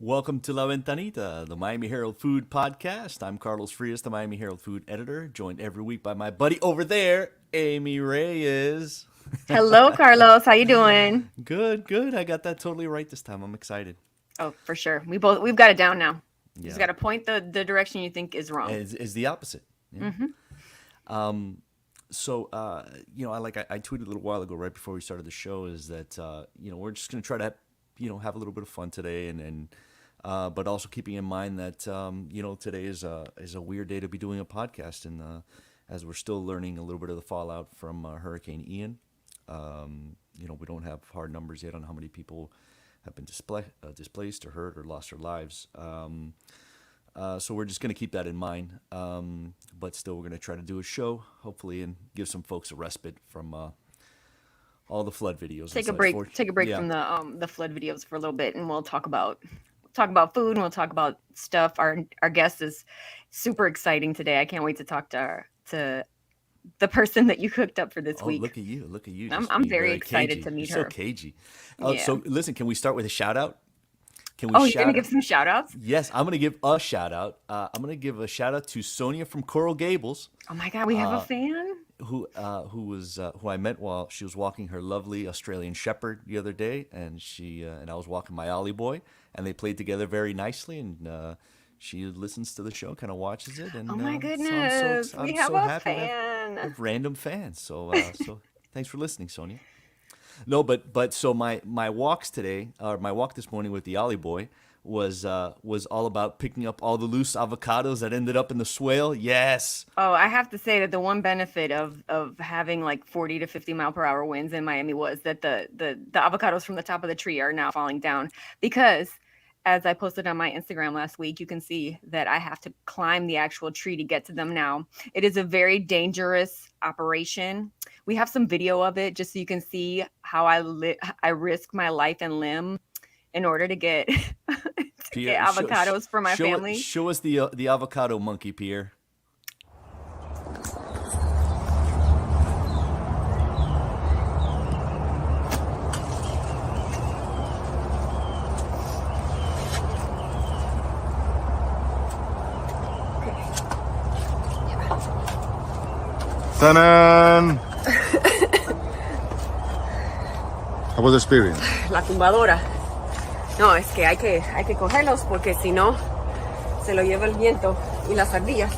Welcome to La Ventanita, the Miami Herald Food podcast. I'm Carlos Frías, the Miami Herald Food editor, joined every week by my buddy over there, Amy Reyes. Hello, Carlos. How you doing? Good, good. I got that totally right this time. I'm excited. Oh, for sure. We've got it down now. You Yeah. just got to point the direction you think is wrong. Is the opposite. Yeah. Mm-hmm. I tweeted a little while ago, right before we started the show, is that we're just going to try to have a little bit of fun today, but also keeping in mind that today is a weird day to be doing a podcast, and as we're still learning a little bit of the fallout from Hurricane Ian. We don't have hard numbers yet on how many people have been displaced or hurt or lost their lives. So we're just going to keep that in mind. But still, we're going to try to do a show, hopefully, and give some folks a respite from all the flood videos. Take a break from the flood videos for a little bit, and we'll talk about food, and we'll talk about stuff. Our guest is super exciting today. I can't wait to talk to the person that you hooked up for this week. Look at you. I'm very excited to meet her. So cagey. Yeah. So listen, can we start with a shout out? You're going to give some shout outs? Yes, I'm going to give a shout out. I'm going to give a shout out to Sonia from Coral Gables. Oh my God, we have a fan? Who I met while she was walking her lovely Australian Shepherd the other day, and I was walking my Ollie boy, and they played together very nicely, and she listens to the show, kind of watches it, and Oh my so goodness, I'm we have so a happy to fan. have random fans. So thanks for listening, Sonia. No, but so my walks today, or my walk this morning with the Ollie boy was all about picking up all the loose avocados that ended up in the swale. Yes. Oh, I have to say that the one benefit of having like 40 to 50 mile per hour winds in Miami was that the avocados from the top of the tree are now falling down, because as I posted on my Instagram last week, you can see that I have to climb the actual tree to get to them now. It is a very dangerous operation. We have some video of it just so you can see how I risk my life and limb in order to get, Pierre, avocados for my family. Show us the avocado monkey, Pierre. Ta-da! How was the experience? La tumbadora. No, es que hay que cogerlos porque si no se lo lleva el viento y las ardillas.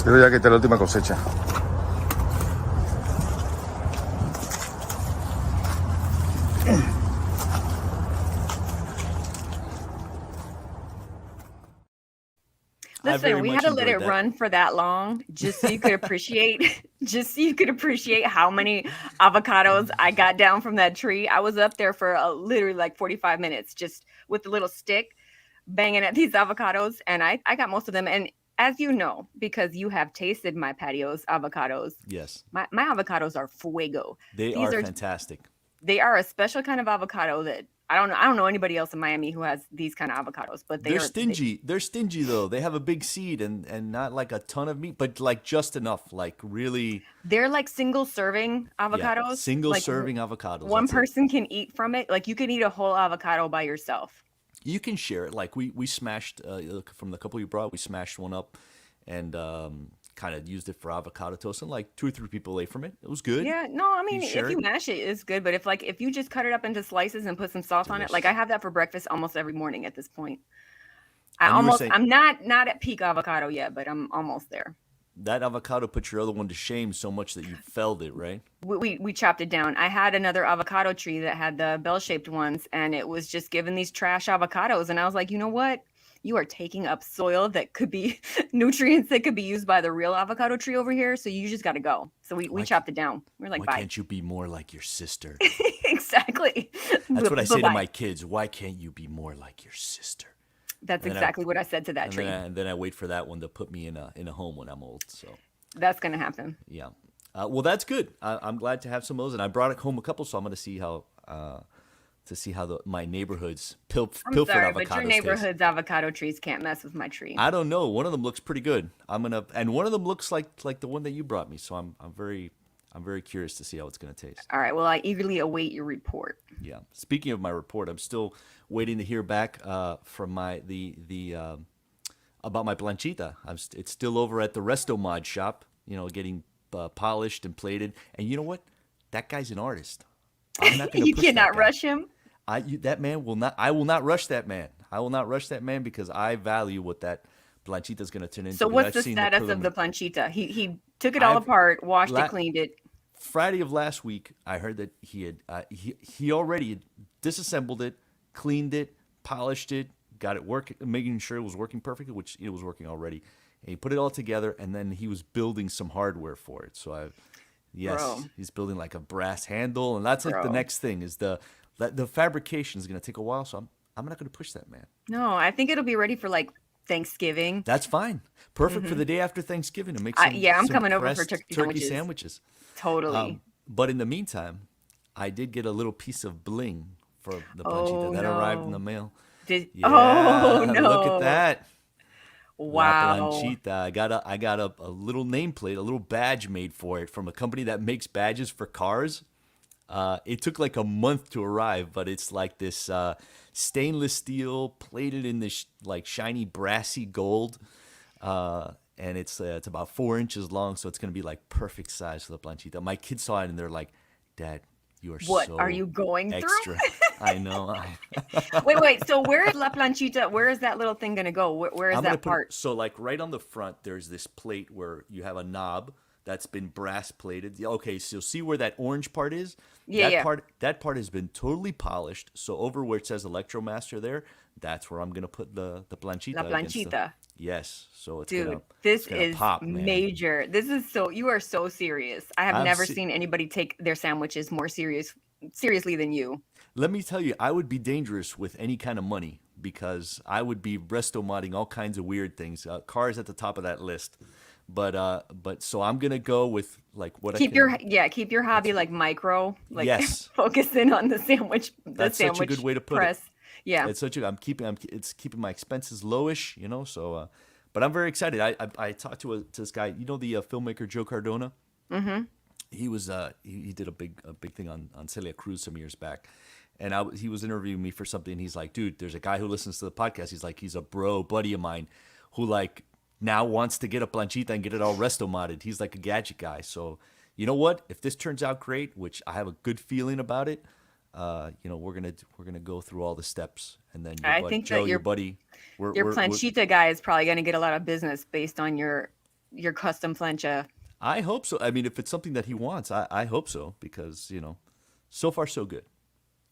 Yo ya quité la última cosecha. Listen, we had to let it run for that long just so you could appreciate how many avocados I got down from that tree. I was up there for literally like 45 minutes just with the little stick banging at these avocados, and I got most of them. And as you know, because you have tasted my patio's avocados, Yes, my avocados are fuego. These are fantastic. They are a special kind of avocado that I don't know anybody else in Miami who has these kind of avocados, but They're stingy. They're stingy though. They have a big seed and not like a ton of meat, but like just enough. Like really, they're like single serving avocados. yeah, single Like serving avocados. one That's it. person can eat from it. Like you can eat a whole avocado by yourself. You can share it. Like we smashed from the couple you brought. We smashed one up and kind of used it for avocado toast, and like 2 or 3 people ate from it. It was good. Yeah, no, I mean, share if you it. mash it, it's good. But if you just cut it up into slices and put some salt on it, like I Delicious. have that for breakfast almost every morning at this point. And you were saying I'm not at peak avocado yet, but I'm almost there. that avocado put your other one to shame so much that you felled it, right? We chopped it down. I had another avocado tree that had the bell-shaped ones, and it was just giving these trash avocados. And I was like, you know what? You are taking up soil that could be nutrients that could be used by the real avocado tree over here. So you just got to go. So we chopped it down. We're like, Why bye. can't you be more like your sister? Exactly. That's what I say to Bye-bye. my kids. Why can't you be more like your sister? That's And then exactly what I said to that and tree. then I wait for that one to put me in a home when I'm old. So That's gonna happen. yeah, well that's good. I'm glad to have some of those, and I brought home a couple, so I'm gonna see how my neighborhood's I'm pilfered sorry, avocados but your taste. neighborhood's avocado trees can't mess with my tree. I don't know. One of them looks pretty good. And one of them looks like the one that you brought me. So I'm very curious to see how it's gonna taste. All right. Well, I eagerly await your report. Yeah. Speaking of my report, I'm still waiting to hear back from about my planchita. It's still over at the resto-mod shop. Getting polished and plated. And you know what? That guy's an artist. I'm not gonna You push that cannot guy. rush him. That man will not. I will not rush that man. I will not rush that man because I value what that planchita is going to turn into. So because what's I've the seen status of the preliminary- planchita? He took it all apart, washed it, cleaned it. Friday of last week, I heard that he had he already disassembled it, cleaned it, polished it, got it working, making sure it was working perfectly, which it was working already. And he put it all together, and then he was building some hardware for it. So Bro. he's building like a brass handle, and that's like the Bro. next thing is the fabrication is going to take a while. So I'm not going to push that, man. No, I think it'll be ready for like Thanksgiving. That's fine. Perfect for the day after Thanksgiving to make some I'm some coming over for pressed turkey sandwiches. sandwiches. Totally. But in the meantime, I did get a little piece of bling for the planchita Oh, that arrived in no. the mail. Did Yeah, oh no! look at that. La Wow. planchita. I got a little nameplate, a little badge made for it from a company that makes badges for cars. It took like a month to arrive, but it's like this stainless steel plated in this like shiny brassy gold, and it's about 4 inches long, so it's gonna be like perfect size for the planchita. My kids saw it and they're like, "Dad, you are What so are you going through? extra." I know. Wait. So where is La Planchita? Where is that little thing gonna go? Where is I'm gonna that put part? so like right on the front. There's this plate where you have a knob that's been brass plated. Yeah, okay, so see where that orange part is? Yeah, yeah. That part has been totally polished. So over where it says Electromaster there, that's where I'm gonna put the planchita. La against the- Planchita. Yes. So it's Dude, gonna this it's gonna is pop, man. major. You are so serious. I have I'm never se- seen anybody take their sandwiches more seriously than you. Let me tell you, I would be dangerous with any kind of money because I would be resto-modding all kinds of weird things. Cars at the top of that list. But so I'm gonna go with like what I Keep can. keep your hobby like micro, like Yes. focus in on the sandwich, That's such a good way to put it. press. Yeah. It's such a it's keeping my expenses lowish, so but I'm very excited. I talked to this guy, the filmmaker Joe Cardona. Mm-hmm. He was he did a big thing on Celia Cruz some years back, and he was interviewing me for something. And he's like, dude, there's a guy who listens to the podcast. He's a buddy of mine who like now wants to get a planchita and get it all resto modded. He's like a gadget guy. So you know what? If this turns out great, which I have a good feeling about it, we're gonna go through all the steps, and then I think that Joe, your your buddy, Your planchita guy is probably going to get a lot of business based on your custom plancha. I hope so. I mean, if it's something that he wants, I hope so because so far so good.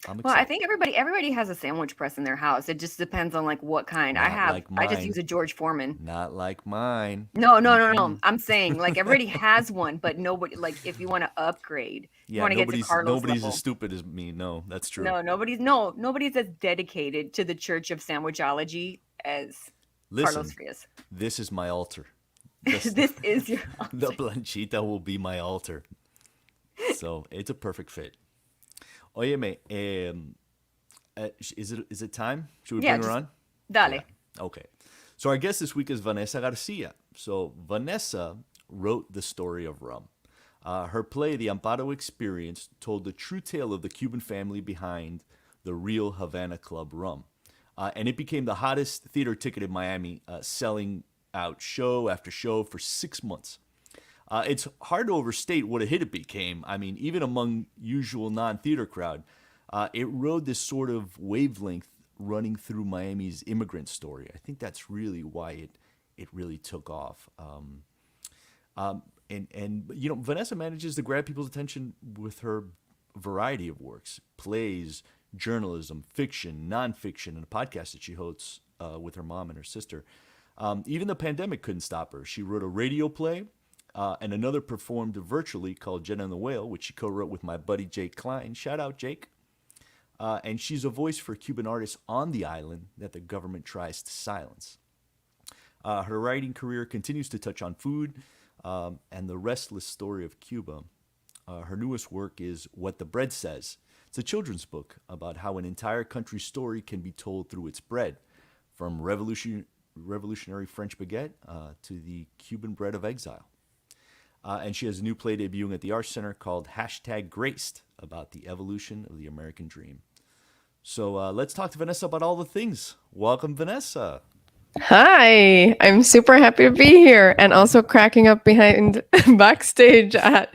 I'm Well, I excited. think everybody has a sandwich press in their house. It just depends on like what kind. Not like I just mine. use a George Foreman. Not like mine. No. I'm saying like everybody has one, but nobody like if you want to upgrade, you Yeah, want to get to Carlos nobody's level. as stupid as me. No, that's true. Nobody's as dedicated to the Church of Sandwichology as Listen, Carlos Frias. this is my altar. This is your The planchita will be my altar. So it's a perfect fit. Óyeme, is it time? Should we Yeah, bring her just- on? Dale. Okay. So our guest this week is Vanessa Garcia. So Vanessa wrote the story of rum. Her play, The Amparo Experience, told the true tale of the Cuban family behind the real Havana Club rum. And it became the hottest theater ticket in Miami, selling out show after show for 6 months. It's hard to overstate what a hit it became. I mean, even among usual non-theater crowd, it rode this sort of wavelength running through Miami's immigrant story. I think that's really why it really took off. Vanessa manages to grab people's attention with her variety of works: plays, journalism, fiction, nonfiction, and a podcast that she hosts with her mom and her sister. Even the pandemic couldn't stop her. She wrote a radio play. And another performed virtually called Jenna and the Whale, which she co-wrote with my buddy Jake Klein. Shout out, Jake. and she's a voice for Cuban artists on the island that the government tries to silence. Her writing career continues to touch on food and the restless story of Cuba. Her newest work is What the Bread Says. It's a children's book about how an entire country's story can be told through its bread, from revolutionary French baguette to the Cuban bread of exile. And she has a new play debuting at the Arts Center called #Graced, about the evolution of the American dream. So let's talk to Vanessa about all the things. Welcome, Vanessa. Hi, I'm super happy to be here and also cracking up behind backstage at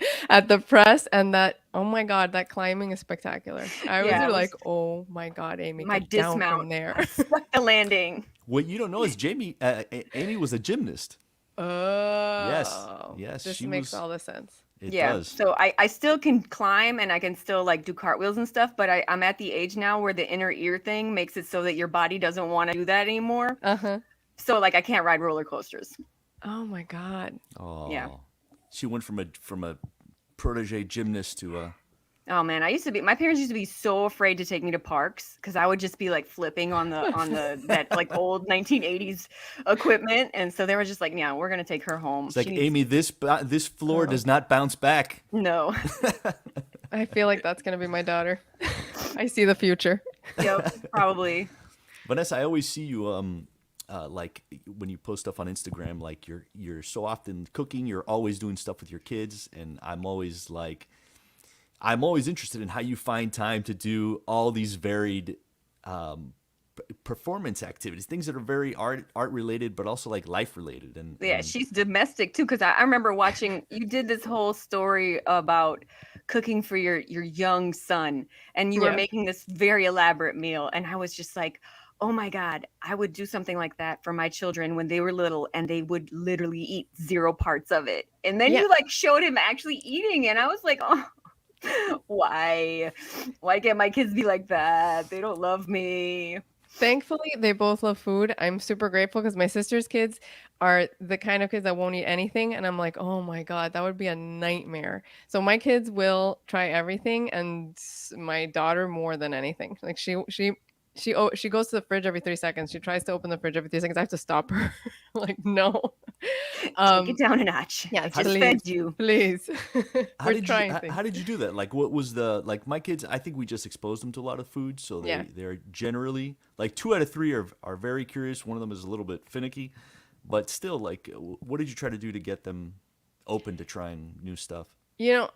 the press, and that, oh my God, that climbing is spectacular. I was Yeah, it like, was oh my God, Amy, my get down from dismount. there. I stuck the landing. What you don't know is Amy was a gymnast. Oh, Yes, this she makes was. all the sense. It Yeah. does. So I still can climb and I can still like do cartwheels and stuff, but I'm at the age now where the inner ear thing makes it so that your body doesn't want to do that anymore. Uh-huh. So like I can't ride roller coasters. Oh my God. Oh, Yeah. she went from a protege gymnast to a. Oh man, my parents used to be so afraid to take me to parks because I would just be like flipping on the that like old 1980s equipment, and so they were just like, yeah, we're gonna take her home. It's like, She needs- Amy, this floor does not bounce back. No. I feel like that's going to be my daughter. I see the future. Yep, probably. Vanessa, I always see you like when you post stuff on Instagram, like you're so often cooking, you're always doing stuff with your kids, and I'm always interested in how you find time to do all these varied performance activities, things that are very art related, but also like life related. And Yeah, she's domestic too, because I remember watching you did this whole story about cooking for your young son, and you were Yeah. making this very elaborate meal, and I was just like, oh my God, I would do something like that for my children when they were little, and they would literally eat 0 parts of it. And then Yeah. you like showed him actually eating, and I was like, oh, why can't my kids be like that? They don't love me. Thankfully, they both love food. I'm super grateful because my sister's kids are the kind of kids that won't eat anything. And I'm like, oh my God, that would be a nightmare. So my kids will try everything, and my daughter more than anything. Like she goes to the fridge every 3 seconds. She tries to open the fridge every 3 seconds. I have to stop her. Like, no. Take it down a notch. yeah, I just please. fed you. Please. how We're did trying you things. how did you do that? Like, what was the like my kids? I think we just exposed them to a lot of food, so Yeah. they're generally like 2 out of 3 are very curious. One of them is a little bit finicky, but still, like, what did you try to do to get them open to trying new stuff? You know,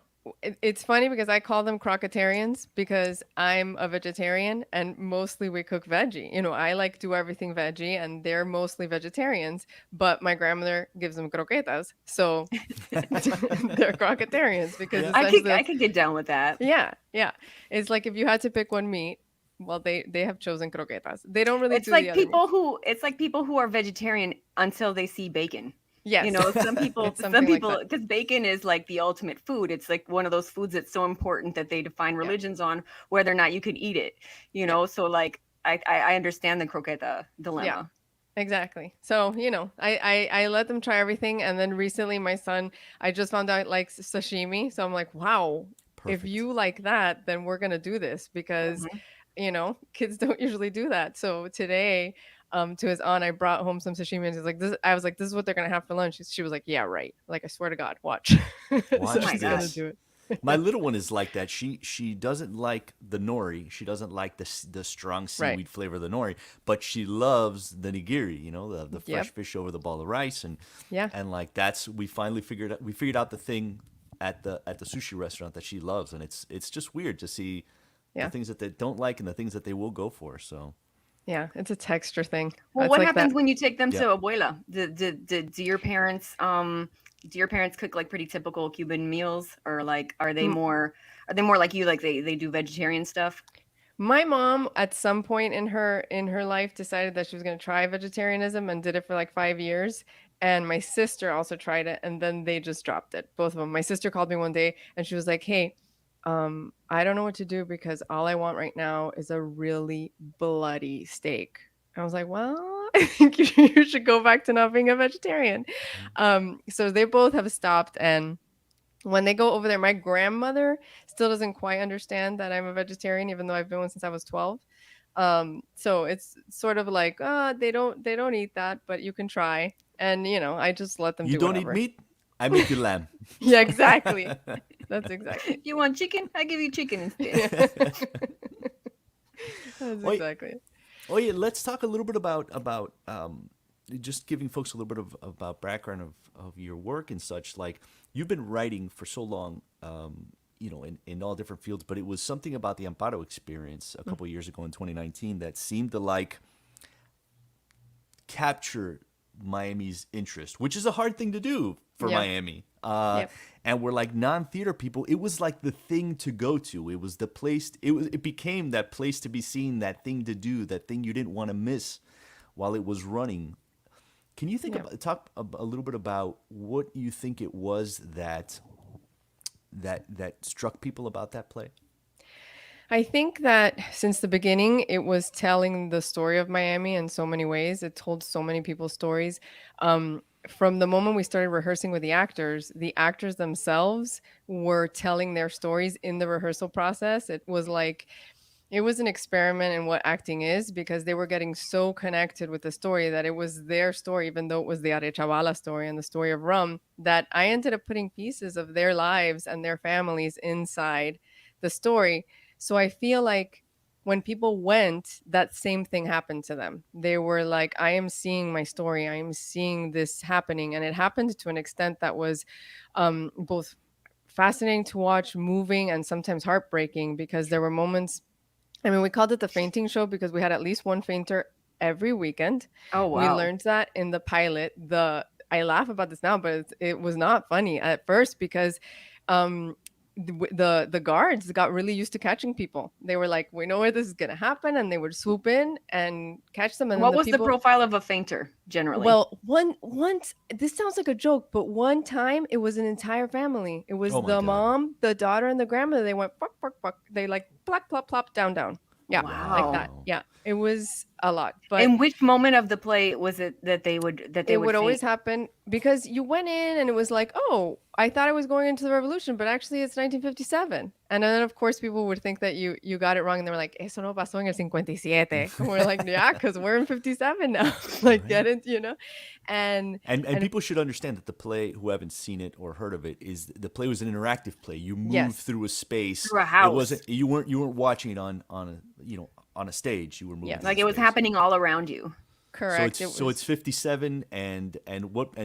it's funny because I call them crocetarians because I'm a vegetarian and mostly we cook veggie. You know, I like do everything veggie and they're mostly vegetarians, but my grandmother gives them croquetas. So they're crocetarians because Yeah. essentially I could get down with that. yeah. It's like if you had to pick one meat, well, they have chosen croquetas. They don't really It's do like the other people who are vegetarian until they see bacon. Yes. You know, some people, It's something like that. because bacon is like the ultimate food. It's like one of those foods that's so important that they define religions on whether or not you could eat it. You know, so like I understand the croqueta dilemma. Yeah. Exactly. So, you know, I let them try everything. And then recently my son, I just found out likes sashimi. So I'm like, wow, Perfect. if you like that, then we're going to do this because, you know, kids don't usually do that. So today, to his aunt, I brought home some sashimi and he's like, this, I was like, this is what they're going to have for lunch. She was like, yeah, right. Like, I swear to God, watch. Watch she's gonna this. do it. My little one is like that. She doesn't like the nori. She doesn't like the strong seaweed Right. flavor of the nori, but she loves the nigiri. You know, the fresh Yep. fish over the ball of rice, and Yeah. and like that's we figured out the thing at the sushi restaurant that she loves, and it's just weird to see Yeah. the things that they don't like and the things that they will go for. So Yeah. It's a texture thing. Well, It's what like happens that. when you take them Yeah. to abuela? Do your parents cook like pretty typical Cuban meals, or like are they more like you, like they do vegetarian stuff? My mom, at some point in her life, decided that she was going to try vegetarianism and did it for like 5 years. And my sister also tried it, and then they just dropped it, both of them. My sister called me one day, and she was like, "Hey, I don't know what to do because all I want right now is a really bloody steak." I was like, "Well, I think you should go back to not being a vegetarian." So they both have stopped, and When they go over there, my grandmother still doesn't quite understand that I'm a vegetarian, even though I've been one since I was 12. So it's sort of like, they don't eat that, but you can try. And I just let them You do don't eat whatever. meat? I make you lamb. Yeah, exactly. That's exactly. You want chicken? I give you chicken instead. Yeah. That's Wait. exactly it. Oh yeah, let's talk a little bit about just giving folks a little bit about background of your work and such. Like you've been writing for so long, in all different fields, but it was something about the Amparo experience a couple of years ago in 2019 that seemed to like capture Miami's interest, which is a hard thing to do for Yeah. Miami. Yep. And we're like non-theater people. It was like the thing to go to. It was the place. It became that place to be seen, that thing to do, that thing you didn't want to miss while it was running. Can you talk a little bit about what you think it was that struck people about that play? I think that since the beginning, it was telling the story of Miami in so many ways. It told so many people's stories. From the moment we started rehearsing with the actors themselves were telling their stories in the rehearsal process. It was an experiment in what acting is, because they were getting so connected with the story that it was their story, even though it was the Arechavala story and the story of rum, that I ended up putting pieces of their lives and their families inside the story. So I feel like when people went, that same thing happened to them. They were like, I am seeing my story. I am seeing this happening. And it happened to an extent that was both fascinating to watch, moving, and sometimes heartbreaking, because there were moments. I mean, we called it the fainting show because we had at least one fainter every weekend. Oh We wow. learned that in the pilot. I laugh about this now, but it was not funny at first, because um, the guards got really used to catching people. They were like, we know where this is gonna happen, and they would swoop in and catch them. And then What was the people. profile of a fainter generally? Well, once, this sounds like a joke, but one time it was an entire family. It was Oh my the God. mom, the daughter, and the grandmother. They went fuck, fuck, fuck. They like plop, plop, plop, down, down. Yeah, like that. Wow. Yeah, it was a lot. But in which moment of the play was it that they would it would always faint? happen, because you went in and it was like, oh, I thought I was going into the revolution, but actually it's 1957. And then of course people would think that you got it wrong, and they were like, eso no pasó en el 57. And we're like, yeah, because we're in 57 now. Like, get it, And And people should understand that the play, who haven't seen it or heard of it, is the play was an interactive play. You moved Yes. through a space. Through a house. It wasn't you weren't watching it on a stage. You were moving. Yes. through Like the it was space. happening all around you. correct. So it's 57, and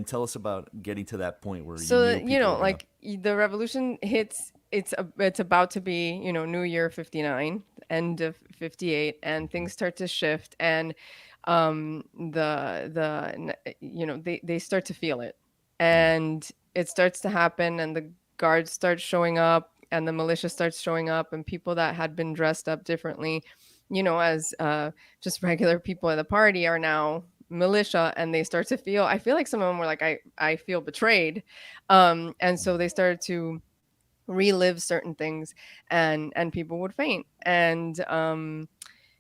tell us about getting to that point where So you knew people were like the revolution hits, it's about to be New Year 59, end of 58, and things start to shift, and they start to feel it, and it starts to happen, and the guards start showing up, and the militia starts showing up, and people that had been dressed up differently, as just regular people at the party, are now militia, and they start to feel, I feel like some of them were like, I feel betrayed, and so they started to relive certain things, and people would faint, and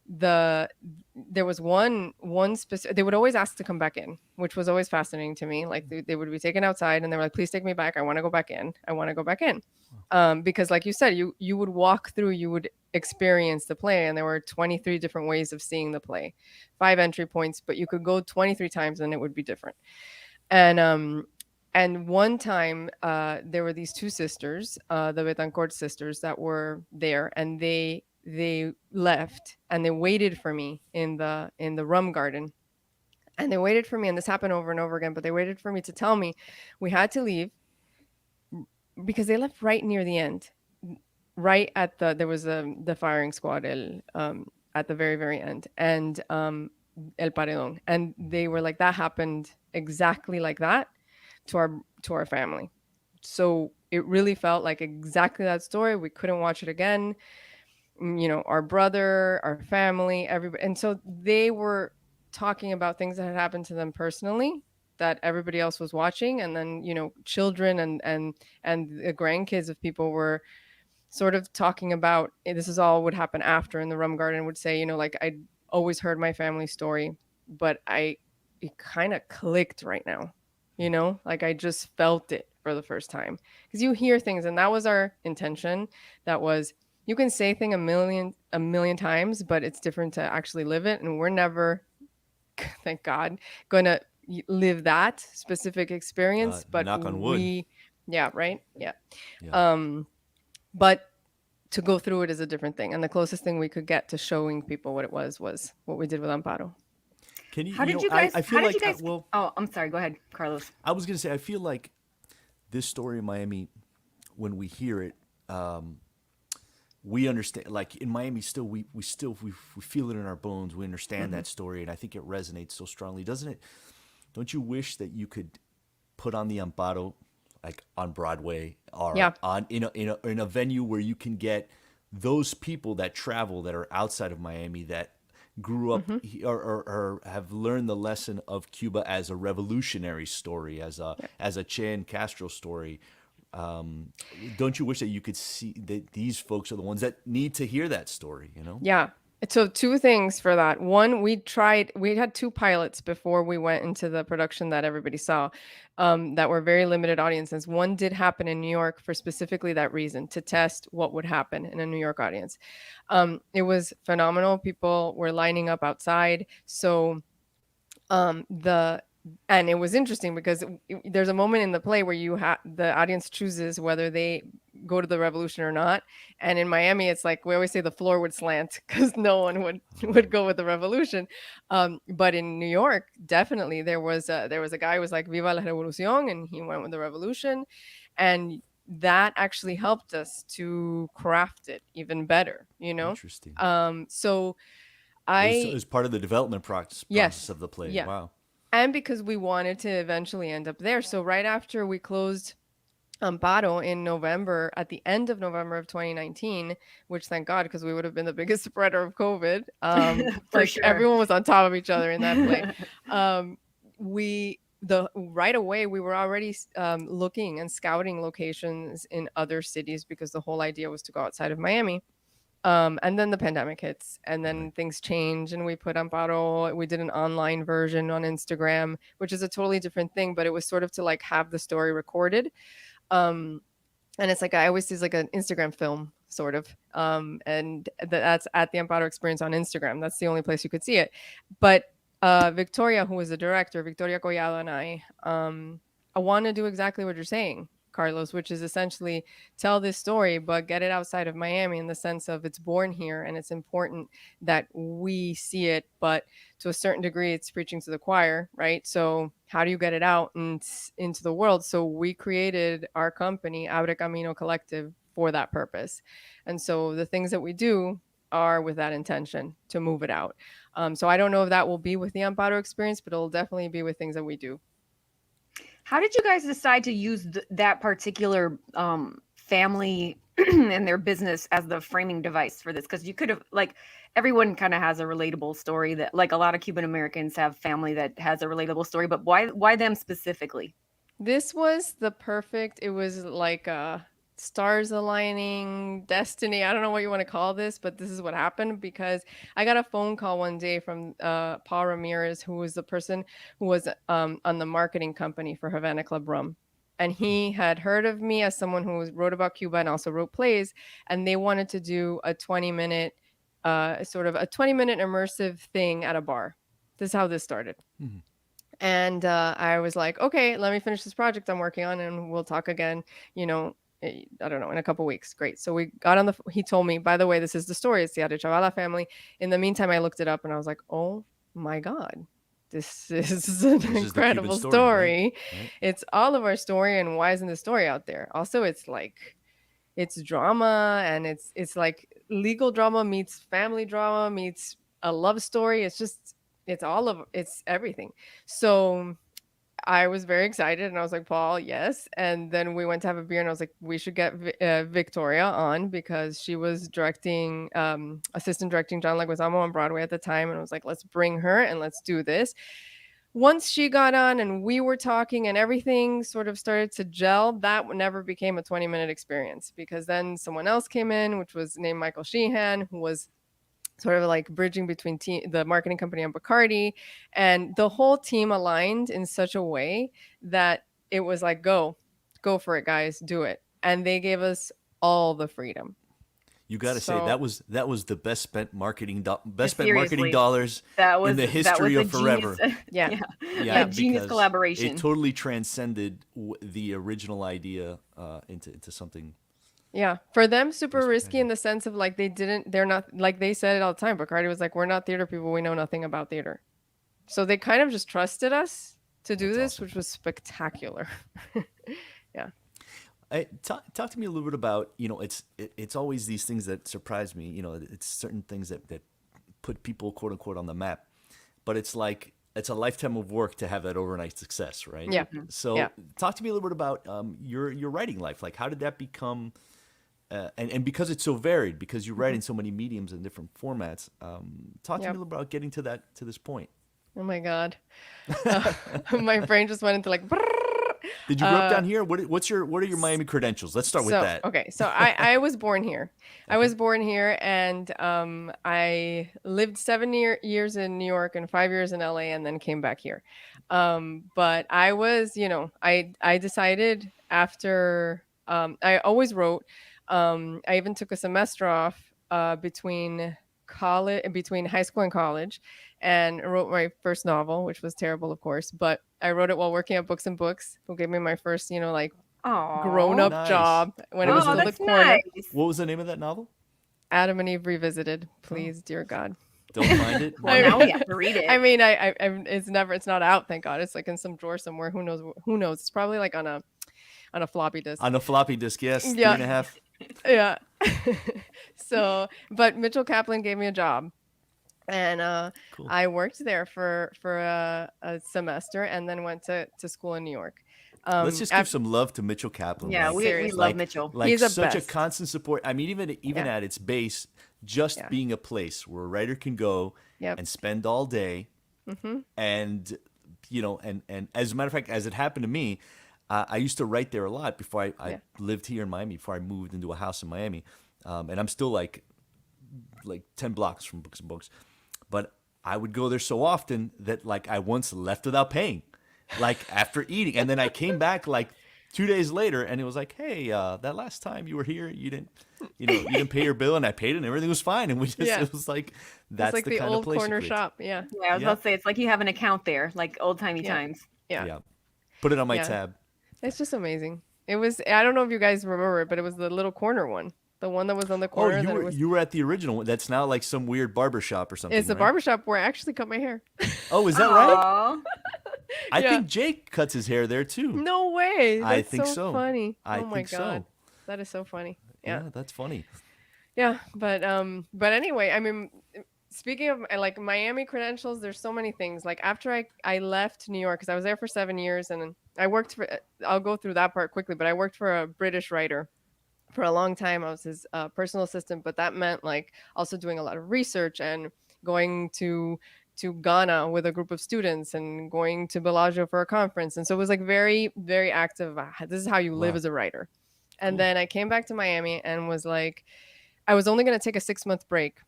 there was one specific, they would always ask to come back in, which was always fascinating to me. Like they would be taken outside, and they were like, please take me back, I want to go back in, because like you said, you would walk through, you would experience the play, and there were 23 different ways of seeing the play, 5 entry points, but you could go 23 times and it would be different. And one time there were these two sisters, the Betancourt sisters, that were there, and they left, and they waited for me in the rum garden, and they waited for me, and this happened over and over again, but they waited for me to tell me we had to leave, because they left right near the end, right at there was the firing squad at the very, very end, and El Paredón, and they were like, that happened exactly like that to our family. So it really felt like exactly that story. We couldn't watch it again. Our brother, our family, everybody. And so they were talking about things that had happened to them personally that everybody else was watching. And then, children and the grandkids of people were sort of talking about, this is all would happen after in the rum garden, would say, like, I always heard my family story, but it kind of clicked right now, like I just felt it for the first time, because you hear things, and that was our intention. That was, you can say thing a million times, but it's different to actually live it. And we're never, thank God, going to live that specific experience. But knock on wood. yeah, right. Yeah. Yeah. But to go through it is a different thing. And the closest thing we could get to showing people what it was what we did with Amparo. Can you? How you did know, you guys? I feel How like did you guys? well, Oh, I'm sorry. Go ahead, Carlos. I was gonna say I feel like this story in Miami, when we hear it, we understand. Like in Miami, still we feel it in our bones. We understand that story, and I think it resonates so strongly, doesn't it? Don't you wish that you could put on the Amparo like on Broadway or Yeah. on in a venue where you can get those people that travel that are outside of Miami that grew up or have learned the lesson of Cuba as a revolutionary story, as a Che and Castro story. Don't you wish that you could see that these folks are the ones that need to hear that story? You know? Yeah. So two things for that. One, we had two pilots before we went into the production that everybody saw, that were very limited audiences. One did happen in New York for specifically that reason, to test what would happen in a New York audience. It was phenomenal. People were lining up outside. So and it was interesting because there's a moment in the play where the audience chooses whether they go to the revolution or not. And in Miami, it's like we always say the floor would slant because no one would go with the revolution. But in New York, definitely there was a guy who was like "Viva la Revolución," and he went with the revolution, and that actually helped us to craft it even better. Interesting. So It was part of the development process of the play. Yeah. Wow. And because we wanted to eventually end up there. So right after we closed Amparo in November, at the end of November of 2019, which thank God, because we would have been the biggest spreader of COVID. For sure. Everyone was on top of each other in that play. Right away, we were already looking and scouting locations in other cities because the whole idea was to go outside of Miami. And then the pandemic hits, and then things change, and we put Amparo, we did an online version on Instagram, which is a totally different thing, but it was sort of to like have the story recorded. And it's like, I always use like an Instagram film sort of. And that's at the Amparo Experience on Instagram. That's the only place you could see it. But Victoria, who was the director, Victoria Collado, and I want to do exactly what you're saying, Carlos, which is essentially tell this story, but get it outside of Miami in the sense of it's born here and it's important that we see it, but to a certain degree, it's preaching to the choir, right? So how do you get it out into the world? So we created our company, Abre Camino Collective, for that purpose. And so the things that we do are with that intention to move it out. So I don't know if that will be with the Amparo Experience, but it'll definitely be with things that we do. How did you guys decide to use that particular family and their business as the framing device for this? Because you could have, like, everyone kind of has a relatable story that, like, a lot of Cuban Americans have family that has a relatable story, but why them specifically? This was it was like stars aligning, destiny. I don't know what you want to call this, but this is what happened because I got a phone call one day from Paul Ramirez, who was the person who was on the marketing company for Havana Club Rum. And he had heard of me as someone who wrote about Cuba and also wrote plays. And they wanted to do a 20-minute, sort of a 20-minute immersive thing at a bar. This is how this started. Mm-hmm. And I was like, okay, let me finish this project I'm working on and we'll talk again, I don't know, in a couple weeks. Great. So we got on he told me, by the way, this is the story. It's the Arechavala family. In the meantime, I looked it up and I was like, oh my God, this is an incredible story. Right? It's all of our story. And why isn't the story out there? Also, it's like, it's drama and it's like legal drama meets family drama meets a love story. It's everything. So I was very excited and I was like, Paul, yes. And then we went to have a beer and I was like, we should get Victoria on because she was directing, assistant directing John Leguizamo on Broadway at the time. And I was like, let's bring her and let's do this. Once she got on and we were talking and everything sort of started to gel, that never became a 20-minute experience because then someone else came in, which was named Michael Sheehan, who was sort of like bridging between the marketing company and Bacardi, and the whole team aligned in such a way that it was like, go go for it, guys, do it. And they gave us all the freedom. You got to say So- that was the best spent marketing Seriously. dollars That was in the history a of forever. Genius, Yeah. yeah, genius because collaboration. It totally transcended the original idea into something. Yeah, for them, super That's risky in the sense of like they're not, like they said it all the time. Bacardi was like, we're not theater people. We know nothing about theater. So they kind of just trusted us to do That's this, awesome. which was spectacular. Yeah. Talk to me a little bit about, it's always these things that surprise me. It's certain things that put people, quote unquote, on the map. But it's like, it's a lifetime of work to have that overnight success, right? Yeah. So Yeah. talk to me a little bit about your writing life. Like, how did that become, and because it's so varied, because you write in so many mediums and different formats, talk to me a Yep. little about getting to this point. Oh my God. My brain just went into like. Did you grow up down here? What are your Miami credentials? Let's start with that. Okay, so I was born here. I was born here, and I lived 7 years in New York and 5 years in LA, and then came back here. But I was, I decided after I always wrote. I even took a semester off between high school and college, and wrote my first novel, which was terrible, of course, but I wrote it while working at Books and Books, who gave me my first, Aw. grown-up Nice. job when it was Oh, still the that's corner. nice. What was the name of that novel? Adam and Eve Revisited, please, dear God. Don't find it. Well, now we have to read it. I mean, it's not out, thank God. It's like in some drawer somewhere. Who knows? It's probably like on a floppy disk. On a floppy disk, yes. Yeah. 3.5. Yeah. So, but Mitchell Kaplan gave me a job, and Cool. I worked there for a semester, and then went to school in New York. Let's just give some love to Mitchell Kaplan. Yeah, like, we seriously. love Mitchell. Like He's the such a best. constant support. I mean, even Yeah. at its base, just Yeah. being a place where a writer can go Yep. and spend all day, Mm-hmm. and and as a matter of fact, as it happened to me, I used to write there a lot before I Yeah. lived here in Miami. Before I moved into a house in Miami, and I'm still like 10 blocks from Books and Books, but I would go there so often that like I once left without paying, like after eating, and then I came back like 2 days later, and it was like, hey, that last time you were here, you didn't pay your bill, and I paid it, and everything was fine, and we just Yeah. it was like that's It's like the the kind old of place corner it creates. shop. Yeah. Yeah, I was Yeah. about to say it's like you have an account there, like old timey Yeah. times. Yeah. Yeah, put it on my Yeah. tab. It's just amazing. It was, I don't know if you guys remember it, but it was the little corner one. The one that was on the Oh, corner. you that were it was, you were at the original one. That's now like some weird barber shop or something. it's the right? barbershop where I actually cut my hair. Oh, is that right? Aw. I Yeah. think Jake cuts his hair there too. No way. I That's think so so. funny. I Oh my think so. God. That is so funny. Yeah. That's funny. Yeah. But anyway, I mean, speaking of like Miami credentials, there's so many things. Like after I left New York, because I was there for 7 years, and I worked for, I'll go through that part quickly, but I worked for a British writer for a long time. I was his personal assistant, but that meant like also doing a lot of research and going to Ghana with a group of students and going to Bellagio for a conference. And so it was like very, very active. This is how you live Wow. as a writer. And Cool. then I came back to Miami and was like, I was only going to take a 6-month break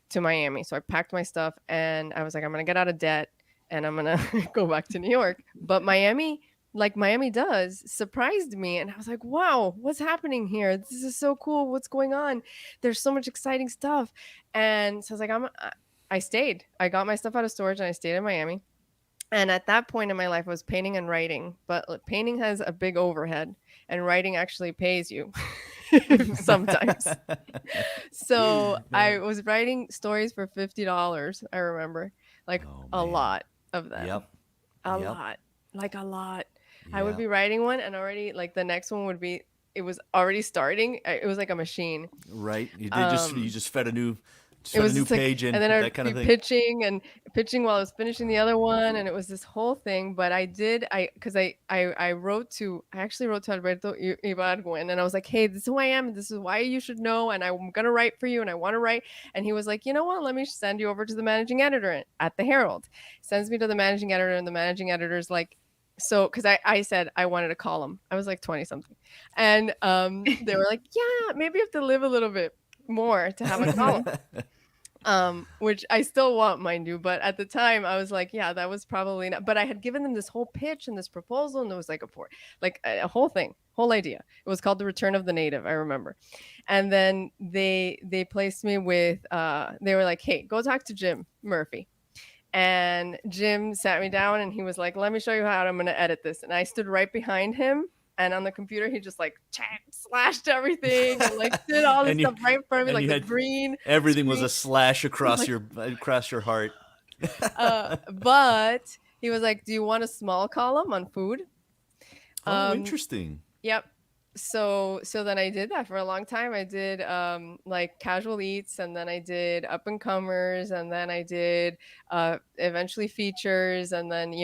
to Miami. So I packed my stuff and I was like, I'm going to get out of debt and I'm going to go back to New York. But Miami, like Miami does, surprised me. And I was like, wow, what's happening here? This is so cool. What's going on? There's so much exciting stuff. And so I was like, I stayed. I got my stuff out of storage and I stayed in Miami. And at that point in my life, I was painting and writing. But like, painting has a big overhead and writing actually pays you sometimes. So I was writing stories for $50. I remember like Oh, a man. lot of them. Yep. A Yep. lot, like a lot. I would Yeah. be writing one and already like the next one would be, it was already starting. It was like a machine. Right. You just fed a new It was new just like, page in and then that I'd kind be of thing. pitching while I was finishing the other one, and it was this whole thing. But I actually wrote to Alberto Ibargüen, and I was like, hey, this is who I am, and this is why you should know, and I'm gonna write for you, and I want to write. And he was like, you know what? Let me send you over to the managing editor at the Herald. Sends me to the managing editor, and the managing editor's like, so because I said I wanted a column. I was like 20 something, and they were like, yeah, maybe you have to live a little bit more to have a column. which I still want, mind you. But at the time, I was like, yeah, that was probably not. But I had given them this whole pitch and this proposal, and it was like a whole thing, whole idea. It was called The Return of the Native, I remember. And then they placed me with. They were like, hey, go talk to Jim Murphy. And Jim sat me down and he was like, let me show you how I'm going to edit this. And I stood right behind him. And on the computer, he just like slashed everything and like did all this stuff right in front of me, like the green. Everything was a screen. slash across Like- your heart. But he was like, do you want a small column on food? Oh, interesting. Yep. So then I did that for a long time. I did like casual eats, and then I did up and comers, and then I did eventually features, and then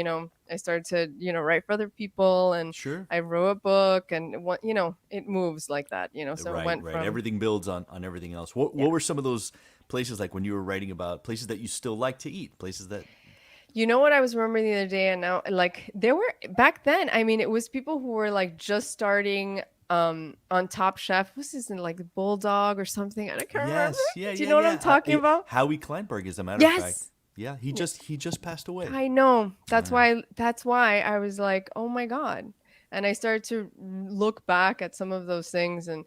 I started to write for other people, and Sure. I wrote a book, and it moves like that, so right, it went right. from Everything builds on everything else. What were some of those places like when you were writing about places that you still like to eat, places that You know what I was remembering the other day, and now like there were back then. I mean, it was people who were like just starting on Top Chef. Was this in like Bulldog or something? I can't remember. Yeah, Do you know what I'm talking about? Howie Kleinberg, as a matter of fact. Yes. Yeah, he just passed away. I know. That's why I was like, oh my God. And I started to look back at some of those things, and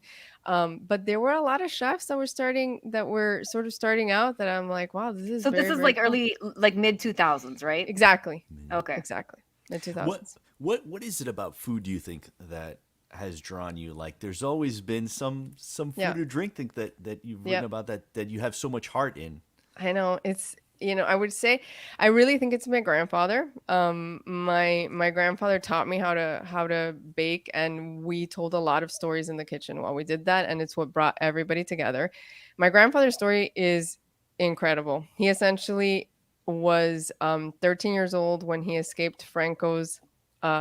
but there were a lot of chefs that were sort of starting out that I'm like, wow, this is So very, this is very like cool. early, like mid 2000s, right? Exactly. Okay. Exactly. Mid 2000s. What is it about food, do you think, that has drawn you? Like, there's always been some food Yeah. or drink that you've written about that you have so much heart in. I know it's, I would say, I really think it's my grandfather. My grandfather taught me how to bake, and we told a lot of stories in the kitchen while we did that, and it's what brought everybody together. My grandfather's story is incredible. He essentially was 13 years old when he escaped Franco's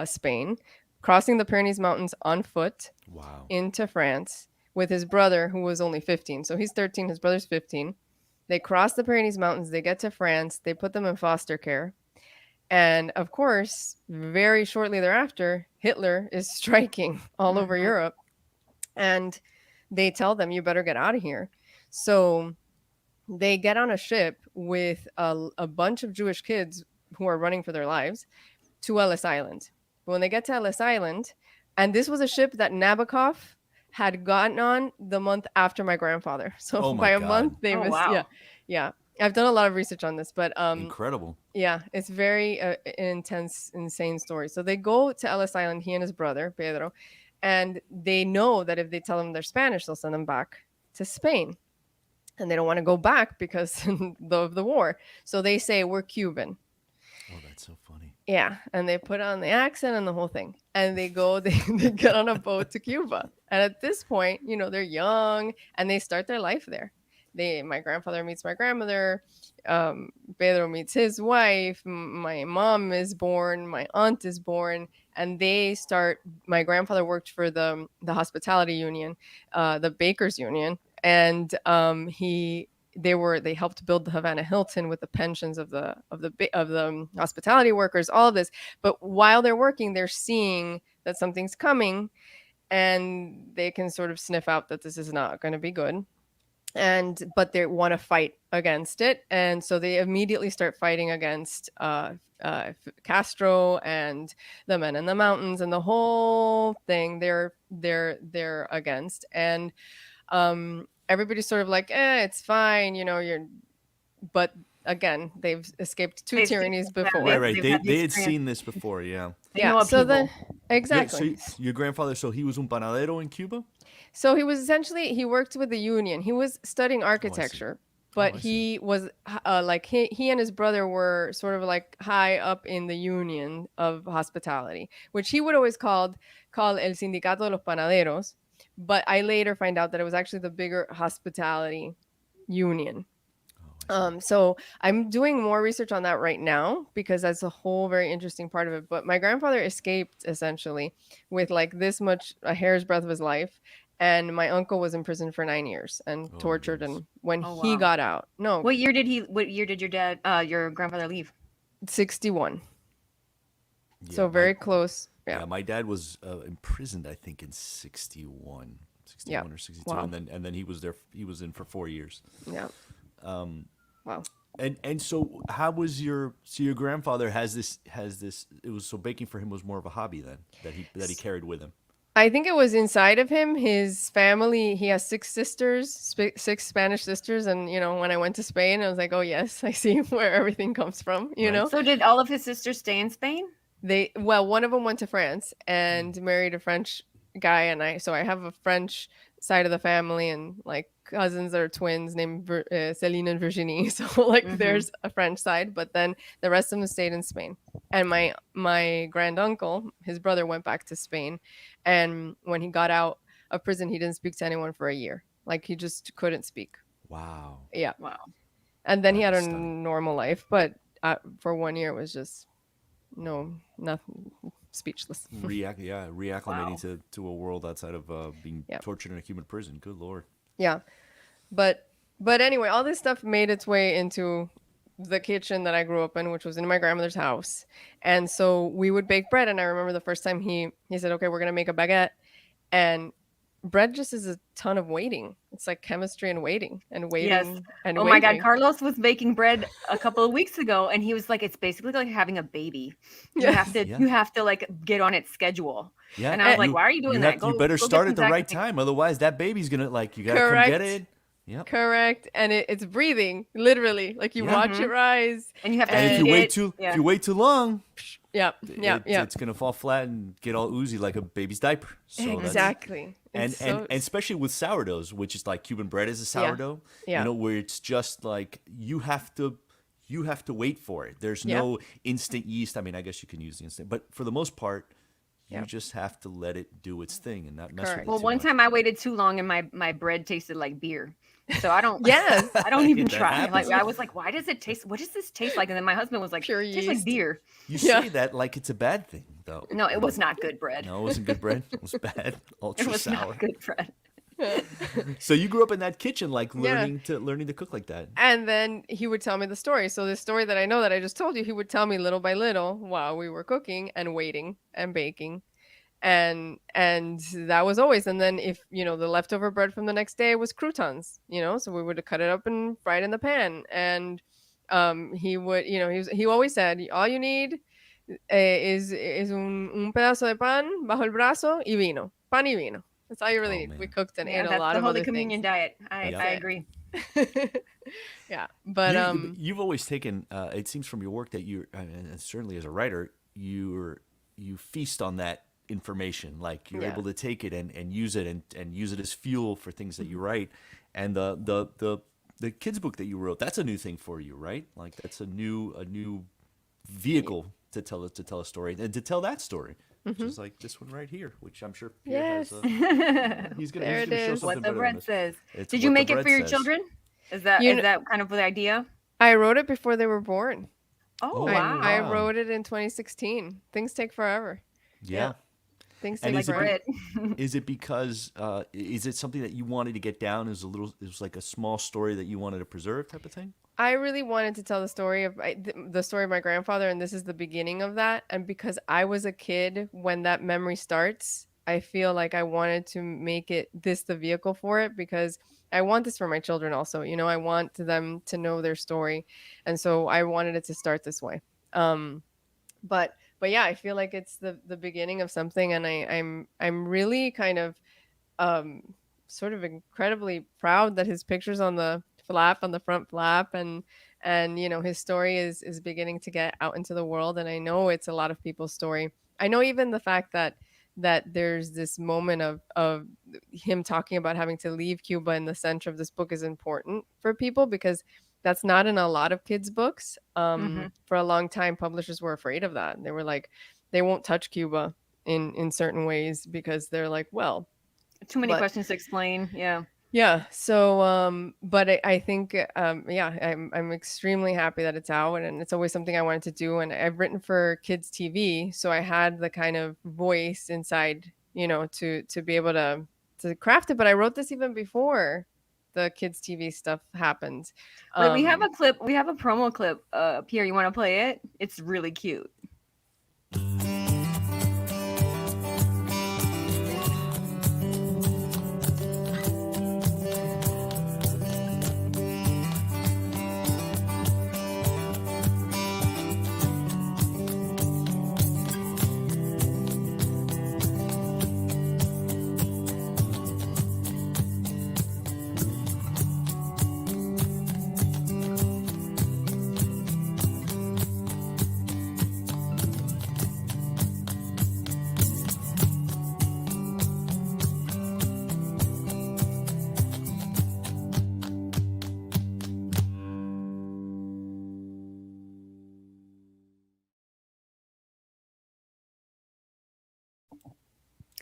Spain, crossing the Pyrenees Mountains on foot Wow. into France with his brother, who was only 15. So he's 13, his brother's 15. They cross the Pyrenees Mountains, they get to France, they put them in foster care. And of course, very shortly thereafter, Hitler is striking all over Europe. And they tell them, you better get out of here. So they get on a ship with a bunch of Jewish kids who are running for their lives to Ellis Island. But when they get to Ellis Island, and this was a ship that Nabokov had gotten on the month after my grandfather. So Oh my by a God. month they missed. Wow. Yeah. I've done a lot of research on this, but Incredible. yeah, it's very intense, insane story. So they go to Ellis Island, he and his brother Pedro, and they know that if they tell them they're Spanish, they'll send them back to Spain, and they don't want to go back because of the war. So they say, we're Cuban. Oh, that's so funny. Yeah, and they put on the accent and the whole thing, and they get on a boat to Cuba. And at this point, they're young and they start their life there. My grandfather meets my grandmother, Pedro meets his wife, my mom is born, my aunt is born, and my grandfather worked for the hospitality union, the bakers union, and they helped build the Havana Hilton with the pensions of the hospitality workers, all of this. But while they're working, they're seeing that something's coming, and they can sort of sniff out that this is not going to be good. But they want to fight against it, and so they immediately start fighting against Castro and the men in the mountains and the whole thing. They're against, and everybody's sort of like, it's fine, but again, they've escaped two tyrannies before. Right. They had experience. seen this before, yeah. Yeah. So exactly. So your grandfather, he was un panadero in Cuba? So he worked with the union. He was studying architecture, but he was he and his brother were sort of like high up in the union of hospitality, which he would always call El Sindicato de los Panaderos. But I later find out that it was actually the bigger hospitality union. So I'm doing more research on that right now because that's a whole very interesting part of it. But my grandfather escaped essentially with like this much, a hair's breadth of his life. And my uncle was in prison for 9 years and tortured. Goodness. And when Oh, he wow. got out, What year did your grandfather leave? 61. Yeah, So very close. Yeah, my dad was imprisoned, I think, in 61 or 62, Wow. and then he was there. He was in for 4 years. Yeah. Wow. And so how was your grandfather has this it was so baking for him was more of a hobby then that he carried with him. I think it was inside of him. His family, he has 6 Spanish sisters. And, when I went to Spain, I was like, oh, yes, I see where everything comes from, you Right. know? So did all of his sisters stay in Spain? One of them went to France and married a French guy. And so I have a French side of the family and like cousins that are twins named Celine and Virginie. So like there's a French side, but then the rest of them stayed in Spain. And my granduncle, his brother, went back to Spain. And when he got out of prison, he didn't speak to anyone for a year. Like he just couldn't speak. Wow. Yeah. Wow. And then he had a Stunning. normal life, but for 1 year it was just nothing, speechless. Reacclimating to a world outside of being Yep. tortured in a human prison. Good Lord. Yeah. But anyway, all this stuff made its way into the kitchen that I grew up in, which was in my grandmother's house. And so we would bake bread. And I remember the first time he said, okay, we're going to make a baguette. And bread just is a ton of waiting. It's like chemistry and waiting and waiting. Yes. And Oh waiting. my God, Carlos was baking bread a couple of weeks ago, and he was like, "It's basically like having a baby. You have to, Yeah. you have to like get on its schedule." Yeah. And I was like, "Why are you doing that? You better go start get at the some right Zacatecas." time, otherwise that baby's gonna you gotta come Correct. get it. Yep. Correct. And it's breathing, literally. Like you Yeah. watch it rise. And you have to And if eat you wait it. too Yeah. if you wait too long, Yep. it's gonna fall flat and get all oozy like a baby's diaper. So that's- Exactly. and, It's and especially with sourdoughs, which is like Cuban bread is a sourdough, Yeah. where it's just like you have to wait for it. There's no instant yeast. I mean, I guess you can use the instant, but for the most part, you just have to let it do its thing and not mess Correct. with it. Well, too one much. time I waited too long, and my bread tasted like beer. So I don't. Yes. I don't even That try. happens. Like I was like, "Why does it taste? What does this taste like?" And then my husband was like, Pure "It tastes like yeast. beer." You Yeah. say that like it's a bad thing, though. No, it was not good bread. No, it wasn't good bread. It was bad, It ultra was sour. not good bread. So you grew up in that kitchen, like Yeah. learning to cook like that. And then he would tell me the story. So the story that I know that I just told you, he would tell me little by little while we were cooking and waiting and baking. And that was always. And then if, the leftover bread from the next day was croutons, so we would cut it up and fry it in the pan. And he would, he always said, all you need is un pedazo de pan bajo el brazo y vino. Pan y vino. That's all you really Oh, need. man. We cooked and Yeah, ate a that's lot the of Holy other Communion things. diet. I Yeah. agree. Yeah. But You've always taken. It seems from your work that and certainly as a writer, you feast on that information. Like you're Yeah. able to take it and use it and use it as fuel for things that you write. And the kids book that you wrote, that's a new thing for you, right? Like that's a new vehicle to tell a story and to tell that story. Which is like this one right here, which I'm sure Pierre has. He's gonna There show it is. something What the better than bread this. says. It's Did what you the make it bread for your says. children? Is that You is kn- that kind of the idea? I wrote it before they were born. Oh, Oh, wow. I wow. wrote it in 2016. Things take forever. Yeah. Things And take is it forever. bread. Is it because is it something that you wanted to get down? It was like a small story that you wanted to preserve, type of thing. I really wanted to tell the story of the story of my grandfather, and this is the beginning of that. And because I was a kid when that memory starts, I feel like I wanted to make this the vehicle for it, because I want this for my children also. I want them to know their story, and so I wanted it to start this way. But yeah, I feel like it's the beginning of something, and I'm really kind of sort of incredibly proud that his picture's on the front flap, and his story is beginning to get out into the world. And I know it's a lot of people's story. I know even the fact that there's this moment of him talking about having to leave Cuba in the center of this book is important for people, because that's not in a lot of kids' books. For a long time, publishers were afraid of that. They were like, they won't touch Cuba in certain ways, because they're like, well, Too many But- questions to explain. Yeah. yeah. So, but I think, yeah, I'm extremely happy that it's out, and it's always something I wanted to do. And I've written for kids TV, so I had the kind of voice inside, to be able to craft it. But I wrote this even before the kids TV stuff happened. Wait, we have a clip. We have a promo clip. Pierre, you want to play it? It's really cute.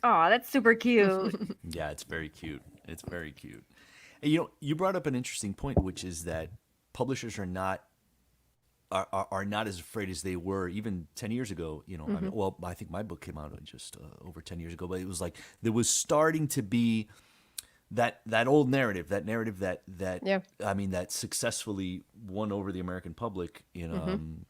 Oh, that's super cute. Yeah, it's very cute. It's very cute. And, you know, you brought up an interesting point, which is that publishers are not as afraid as they were even 10 years ago. You know, I mean, well, I think my book came out just over 10 years ago, but it was like there was starting to be that old narrative, that Yeah. I mean, that successfully won over the American public in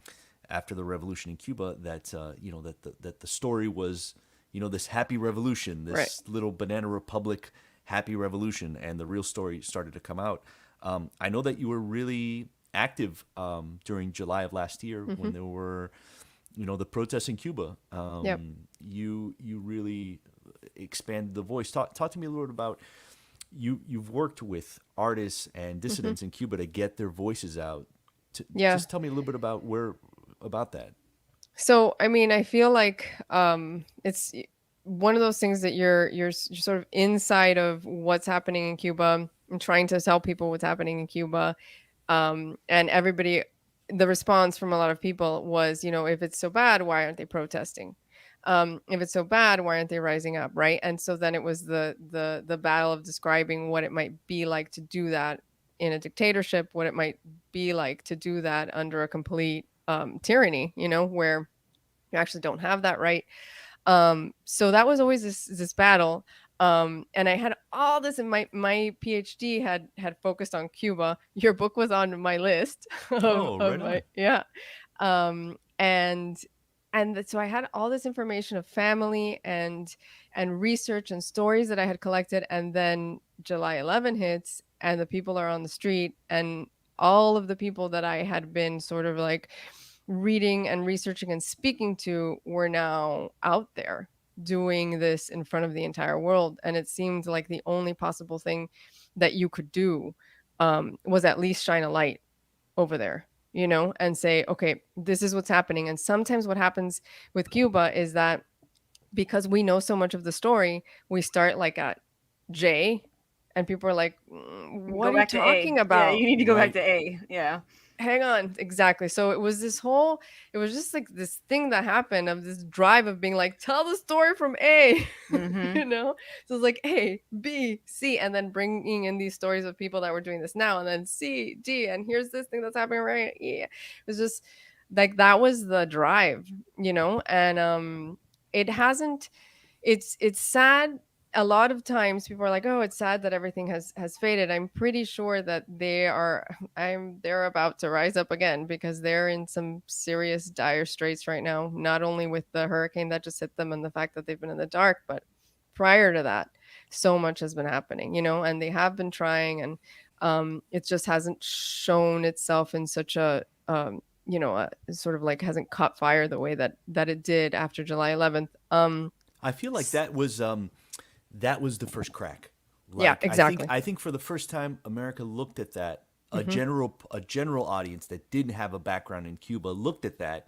after the revolution in Cuba. That you know, that the story was, you know, this happy revolution, this Right. little banana republic happy revolution, and the real story started to come out. I know that you were really active during July of last year when there were, you know, the protests in Cuba. Yep. You really expanded the voice. Talk to me a little bit about you've worked with artists and dissidents in Cuba to get their voices out. Yeah. Just tell me a little bit about that. So, I mean, I feel like it's one of those things that you're sort of inside of what's happening in Cuba and trying to tell people what's happening in Cuba. And everybody, the response from a lot of people was, you know, if it's so bad, why aren't they protesting? If it's so bad, why aren't they rising up, right? And so then it was the battle of describing what it might be like to do that in a dictatorship, what it might be like to do that under a complete tyranny, you know, where you actually don't have that right. So that was always this battle. And I had all this in my PhD had focused on Cuba. Your book was on my list Oh, right on. yeah. And so I had all this information of family and research and stories that I had collected. And then July 11 hits and the people are on the street, and all of the people that I had been sort of like reading and researching and speaking to were now out there doing this in front of the entire world. And it seemed like the only possible thing that you could do was at least shine a light over there, you know, and say, okay, this is what's happening. And sometimes what happens with Cuba is that because we know so much of the story, we start like at J, and people are like, what Go are you back to A. talking Yeah, about? you need to go Right. back to A. Yeah. Hang on, exactly. So it was it was just like this thing that happened of this drive of being like, tell the story from A, Mm-hmm. you know? So it's like A, B, C, and then bringing in these stories of people that were doing this now, and then C, D, and here's this thing that's happening right. Yeah. It was just like, that was the drive, you know? And it hasn't, it's sad. A lot of times people are like, oh, it's sad that everything has faded. I'm pretty sure that they're about to rise up again, because they're in some serious dire straits right now, not only with the hurricane that just hit them and the fact that they've been in the dark, but prior to that, so much has been happening, you know, and they have been trying, and it just hasn't shown itself in such a you know, sort of like hasn't caught fire the way that it did after July 11th. I feel like that was the first crack. Yeah, Like, exactly. I think for the first time, America looked at that. A Mm-hmm. general audience that didn't have a background in Cuba looked at that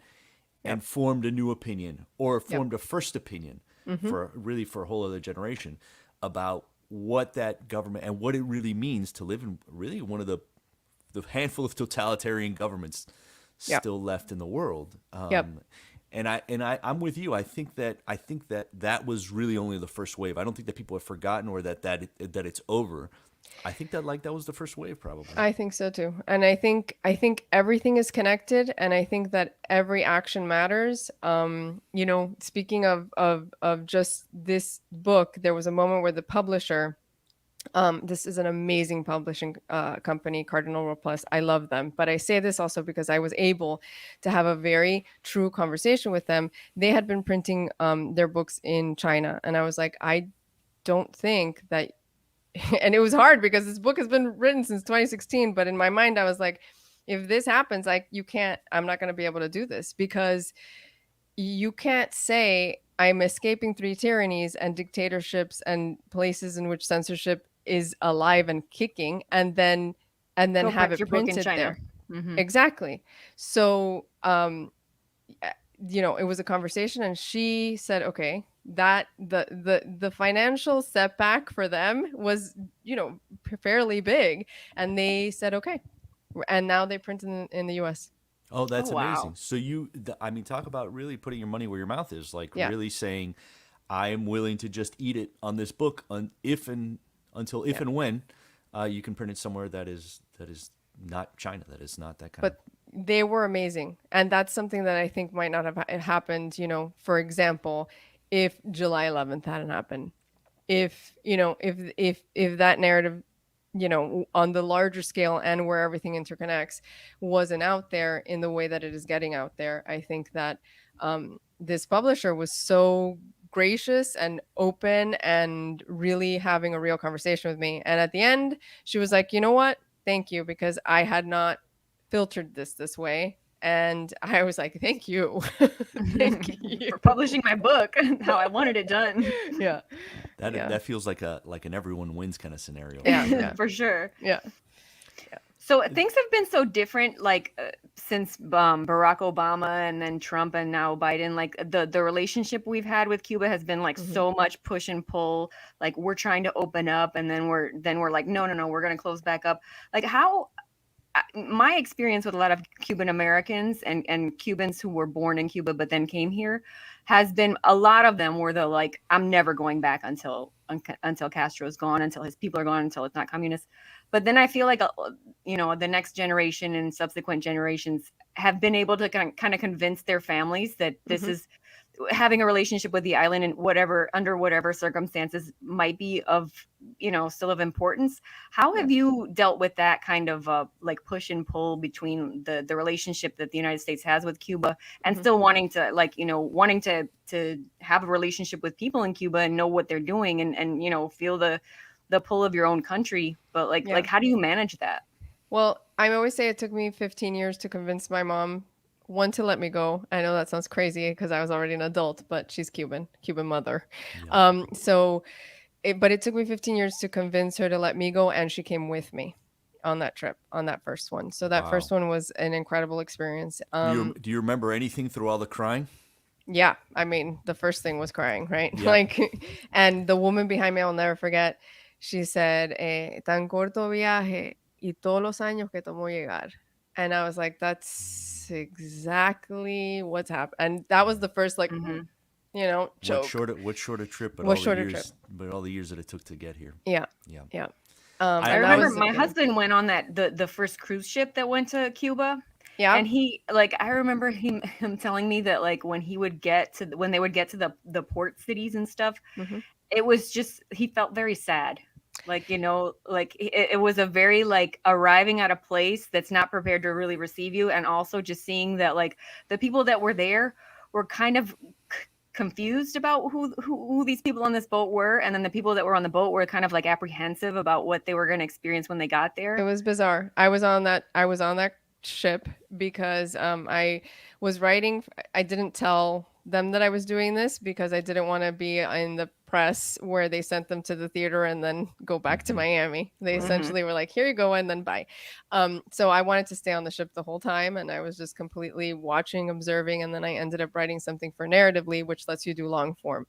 and formed a new opinion, or formed a first opinion Mm-hmm. for a whole other generation about what that government and what it really means to live in really one of the handful of totalitarian governments Yeah. still left in the world. Yep. And I'm with you. I think that was really only the first wave. I don't think that people have forgotten, or that it's over. I think that was the first wave, probably. I think so too. And I think everything is connected, and I think that every action matters. You know, speaking of just this book, there was a moment where the publisher, this is an amazing publishing company, Cardinal Role Plus. I love them. But I say this also because I was able to have a very true conversation with them. They had been printing their books in China. And I was like, I don't think that, and it was hard because this book has been written since 2016. But in my mind, I was like, if this happens, like, I'm not going to be able to do this, because you can't say I'm escaping 3 tyrannies and dictatorships and places in which censorship is alive and kicking, and then Go have print it your book in printed China. there. Mm-hmm. Exactly. So, you know, it was a conversation, and she said, okay, that the financial setback for them was, you know, fairly big, and they said, okay, and now they print in the US. Oh, that's Oh, wow. amazing. So I mean, talk about really putting your money where your mouth is. Like, Yeah. really saying, I am willing to just eat it on this book until and when you can print it somewhere that is not China, that is not that kind But they were amazing, and that's something that I think might not have happened. For example, if July 11th hadn't happened, if if that narrative, on the larger scale and where everything interconnects, wasn't out there in the way that it is getting out there, I think that this publisher was so gracious and open and really having a real conversation with me. And at the end, she was like, you know what? Thank you, because I had not filtered this way. And I was like, thank you. Thank you for publishing my book how I wanted it done. Yeah. that feels like an everyone wins kind of scenario. Yeah. For sure. Yeah. So things have been so different, like since Barack Obama and then Trump and now Biden. Like the relationship we've had with Cuba has been like so much push and pull. Like we're trying to open up, and then we're like, no, we're going to close back up. Like how my experience with a lot of Cuban Americans and Cubans who were born in Cuba but then came here has been, a lot of them were the like, I'm never going back until Castro's gone, until his people are gone, until it's not communist. But then I feel like, the next generation and subsequent generations have been able to kind of convince their families that this is having a relationship with the island, and under whatever circumstances might be of, still of importance. How have you dealt with that kind of like push and pull between the relationship that the United States has with Cuba and still wanting to to have a relationship with people in Cuba and know what they're doing and feel the pull of your own country, but like how do you manage that? Well, I always say it took me 15 years to convince my mom, one, to let me go. I know that sounds crazy because I was already an adult, but she's Cuban mother. Yeah. But it took me 15 years to convince her to let me go, and she came with me on that trip, on that first one. So that first one was an incredible experience. Do you remember anything through all the crying? Yeah, I mean, the first thing was crying, right? Yeah. And the woman behind me, I'll never forget. She said, "Tan corto viaje y todos los años que tomó llegar." And I was like, that's exactly what's happened. And that was the first, like, choke. What shorter trip, but What all shorter the years, trip. but all the years that it took to get here. Yeah. Yeah. I and that remember was- my husband went on the first cruise ship that went to Cuba. Yeah. And he, like, I remember him telling me that, like, when they would get to the port cities and stuff, it was just, he felt very sad. Like, like it was a very, like, arriving at a place that's not prepared to really receive you. And also just seeing that, like, the people that were there were kind of confused about who these people on this boat were. And then the people that were on the boat were kind of like apprehensive about what they were going to experience when they got there. It was bizarre. I was on that ship because I was writing. I didn't tell them that I was doing this because I didn't want to be in the press where they sent them to the theater and then go back to Miami. They essentially were like, here you go, and then bye. So I wanted to stay on the ship the whole time, and I was just completely watching, observing, and then I ended up writing something for Narratively, which lets you do long form.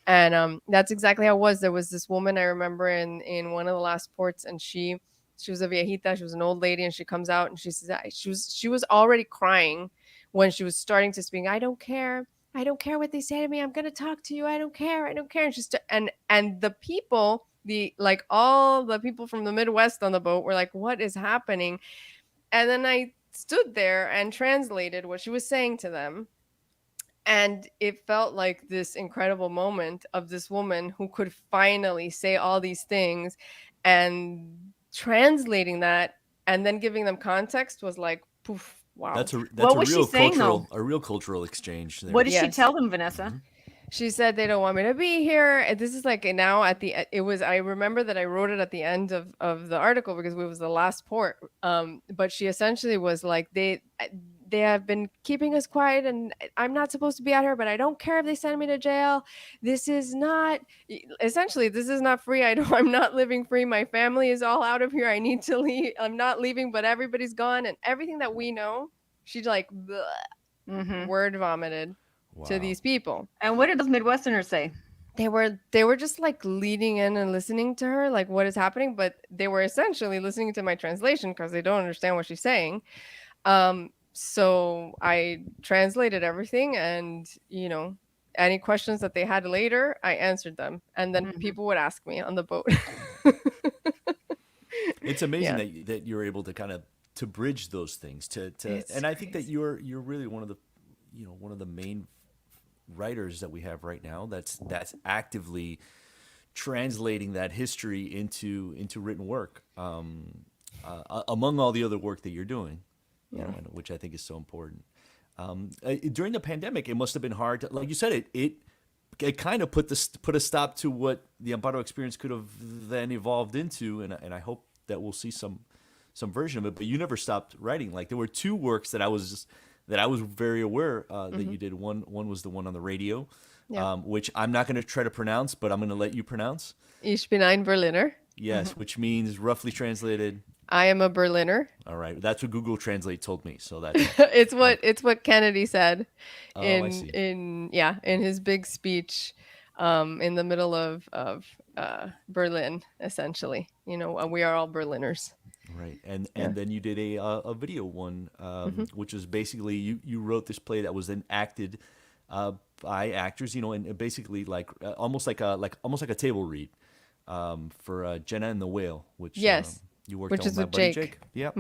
And that's exactly how it was. There was this woman I remember in one of the last ports, and she was a viejita. She was an old lady, and she comes out and she says she was already crying when she was starting to speak. I don't care what they say to me. I'm gonna talk to you. I don't care. And the people, all the people from the Midwest on the boat were like, what is happening? And then I stood there and translated what she was saying to them. And it felt like this incredible moment of this woman who could finally say all these things, and translating that and then giving them context was like, poof, wow. That's a What was real she saying, cultural though? a real cultural exchange there. What did she Yes. tell them, Vanessa? She said they don't want me to be here. And this is like now I remember that I wrote it at the end of the article because it was the last port. But she essentially was like, they have been keeping us quiet, and I'm not supposed to be out here, but I don't care if they send me to jail. This is not free. I'm not living free. My family is all out of here. I need to leave. I'm not leaving, but everybody's gone. And everything that we know, she's like, word vomited to these people. And what did those Midwesterners say? They were just like leading in and listening to her, like what is happening, but they were essentially listening to my translation because they don't understand what she's saying. So I translated everything, and any questions that they had later, I answered them, and then Mhm. people would ask me on the boat. It's amazing Yeah. that you're able to kind of to bridge those things It's and I think that crazy. you're really one of the one of the main writers that we have right now that's actively translating that history into written work, among all the other work that you're doing, Yeah. and which I think is so important. During the pandemic, it must have been hard to, like you said, it kind of put a stop to what the Amparo experience could have then evolved into, and I hope that we'll see some version of it. But you never stopped writing. Like there were two works that I was very aware that you did. One was the one on the radio, Yeah. which I'm not going to try to pronounce, but I'm going to let you pronounce. Ich bin ein Berliner. Yes, which means roughly translated. I am a Berliner. All right, that's what Google Translate told me. So that It's what Kennedy said Oh, I in see. in his big speech in the middle of Berlin, essentially. We are all Berliners. Right, and Yeah. then you did a video one, which was basically you wrote this play that was then acted by actors, and basically like almost like a table read for Jenna and the Whale, which Yes. you worked Which on is with my with buddy Jake. Jake. Yeah,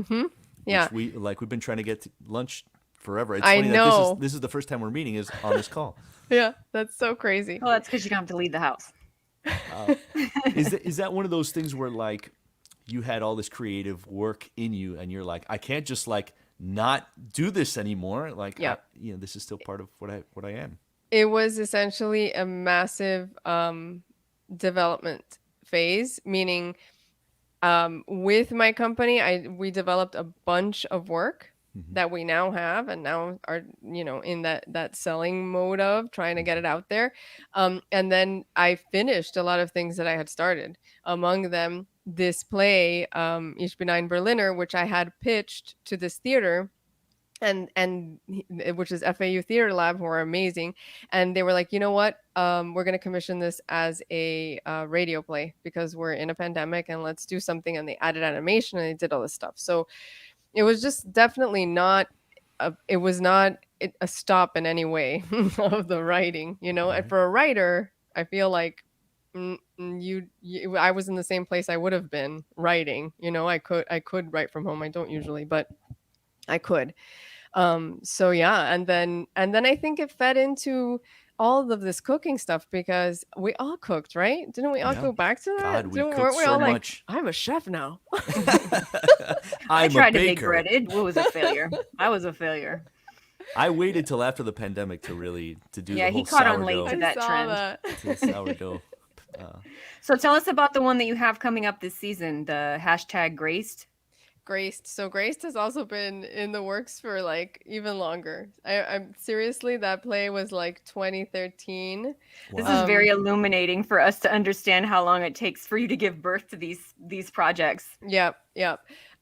Yeah. Which we've been trying to get to lunch forever. It's I funny know. that this is the first time we're meeting is on this call. Yeah, that's so crazy. Well, that's because you don't have to leave the house. Is that one of those things where like you had all this creative work in you and you're like, I can't just like not do this anymore, like Yeah. this is still part of what I am. It was essentially a massive development phase, meaning with my company, we developed a bunch of work that we now have and now are, in that selling mode of trying to get it out there. And then I finished a lot of things that I had started. Among them, this play, Ich bin ein Berliner, which I had pitched to this theater and which is FAU Theater Lab, who are amazing, and they were like, you know what, we're going to commission this as a radio play because we're in a pandemic and let's do something. And they added animation and they did all this stuff. So it was just definitely not it was not a stop in any way of the writing, and for a writer, I feel like I was in the same place I would have been writing. I could write from home. I don't usually, but I could. So yeah, and then I think it fed into all of this cooking stuff because we all cooked, right? Didn't we all Yeah. go back to that? God, we cooked Weren't we so all like, much. I'm a chef now? I I'm tried a to bake baker. bread. It was a failure. I was a failure. I waited till after the pandemic to do Yeah, the he whole caught on sourdough. late to that saw trend. that. to the sourdough. So tell us about the one that you have coming up this season, the hashtag Graced. Graced. So Graced has also been in the works for like even longer. I'm seriously, that play was like 2013. This Wow. is very illuminating for us to understand how long it takes for you to give birth to these projects. Yep.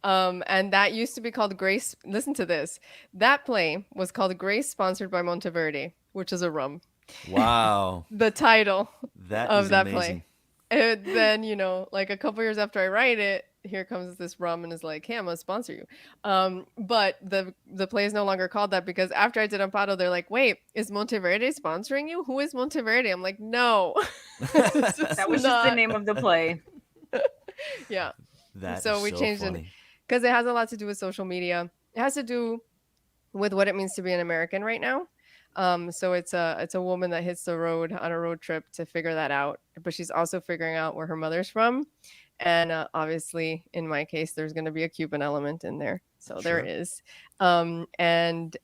And that used to be called Grace. Listen to this. That play was called Grace, sponsored by Monteverde, which is a rum. Wow, The title that of is that amazing. play. And then, like a couple years after I write it, here comes this rum and is like, hey, I'm gonna sponsor you. But the play is no longer called that because after I did Amparo, they're like, wait, is Monteverde sponsoring you? Who is Monteverde? I'm like, no. It's That was just the not. name of the play. Yeah. That So is we so changed it. funny. Because it has a lot to do with social media. It has to do with what it means to be an American right now. So it's a woman that hits the road on a road trip to figure that out, but she's also figuring out where her mother's from, and obviously, in my case, there's going to be a Cuban element in there. So there Sure. is, and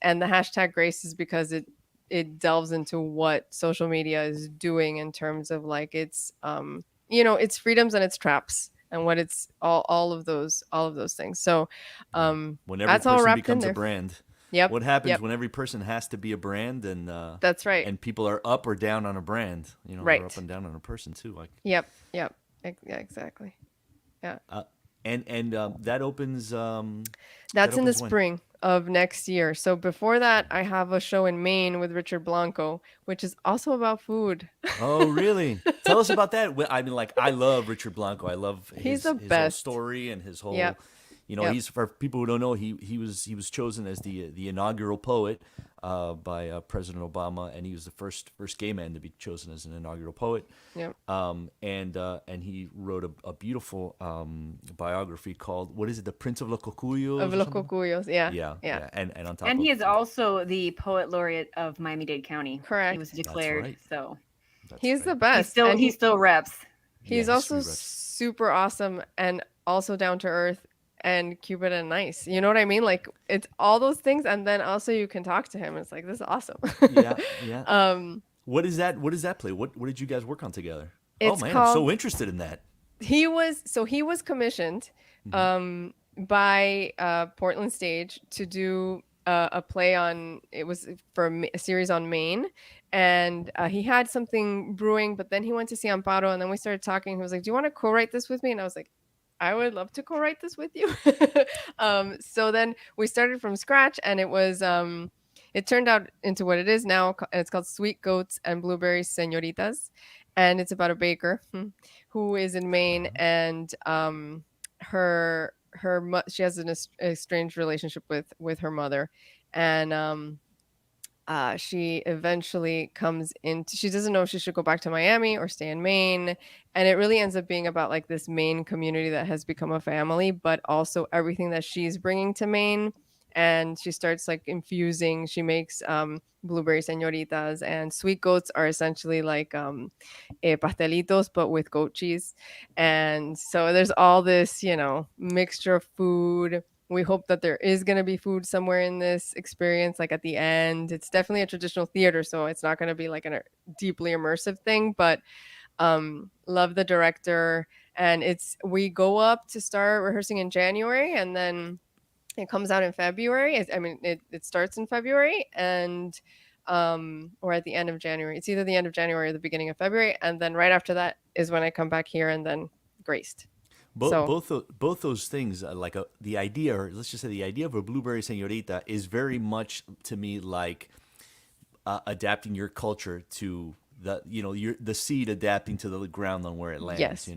the hashtag Grace is because it delves into what social media is doing in terms of like its its freedoms and its traps and what it's all of those things. So When every that's all person wrapped in becomes a there. brand, Yep. what happens Yep. when every person has to be a brand and That's right. and people are up or down on a brand, Right. they're up and down on a person too. Like Yep. Yeah, exactly. and that opens. That's in the opens when? spring of next year. So before that, I have a show in Maine with Richard Blanco, which is also about food. Oh, really? Tell us about that. I mean, like, I love Richard Blanco. I love He's his the whole best. story and his whole, Yep. Yep. he's, for people who don't know, he was chosen as the inaugural poet by President Obama, and he was the first gay man to be chosen as an inaugural poet. Yep. And he wrote a beautiful biography called, what is it, The Prince of Lococuyos? Of or something? Lococuyos, yeah. Yeah. And on top And of he is also the poet laureate of Miami-Dade County. Correct. He was declared. right. So that's He's right. the best. he and still reps. he's Yeah, also history reps. super awesome and also down to earth and Cuban and nice. You know what I mean? Like it's all those things, and then also you can talk to him. It's like, this is awesome. Yeah. What is that play? What did you guys work on together? Oh It's man, I'm called- so interested in that. He was commissioned by Portland Stage to do a play on, it was for a series on Maine, and he had something brewing, but then he went to see Amparo, and then we started talking. He was like, do you want to co-write this with me? And I was like, I would love to co-write this with you. So then we started from scratch, and it was it turned out into what it is now, and it's called Sweet Goats and Blueberry Señoritas, and it's about a baker who is in Maine, and she has a strange relationship with her mother, and she eventually comes into, she doesn't know if she should go back to Miami or stay in Maine, and it really ends up being about like this Maine community that has become a family, but also everything that she's bringing to Maine. And she starts like infusing, she makes blueberry señoritas, and sweet goats are essentially like pastelitos but with goat cheese. And so there's all this, mixture of food. We hope that there is going to be food somewhere in this experience, like at the end. It's definitely a traditional theater, so it's not going to be like a deeply immersive thing, but love the director. And we go up to start rehearsing in January, and then it comes out in February. It starts in February, and or at the end of January. It's either the end of January or the beginning of February, and then right after that is when I come back here and then graced. Both those things, the idea, or let's just say the idea of a blueberry señorita, is very much to me like adapting your culture to the seed adapting to the ground on where it lands. Yes.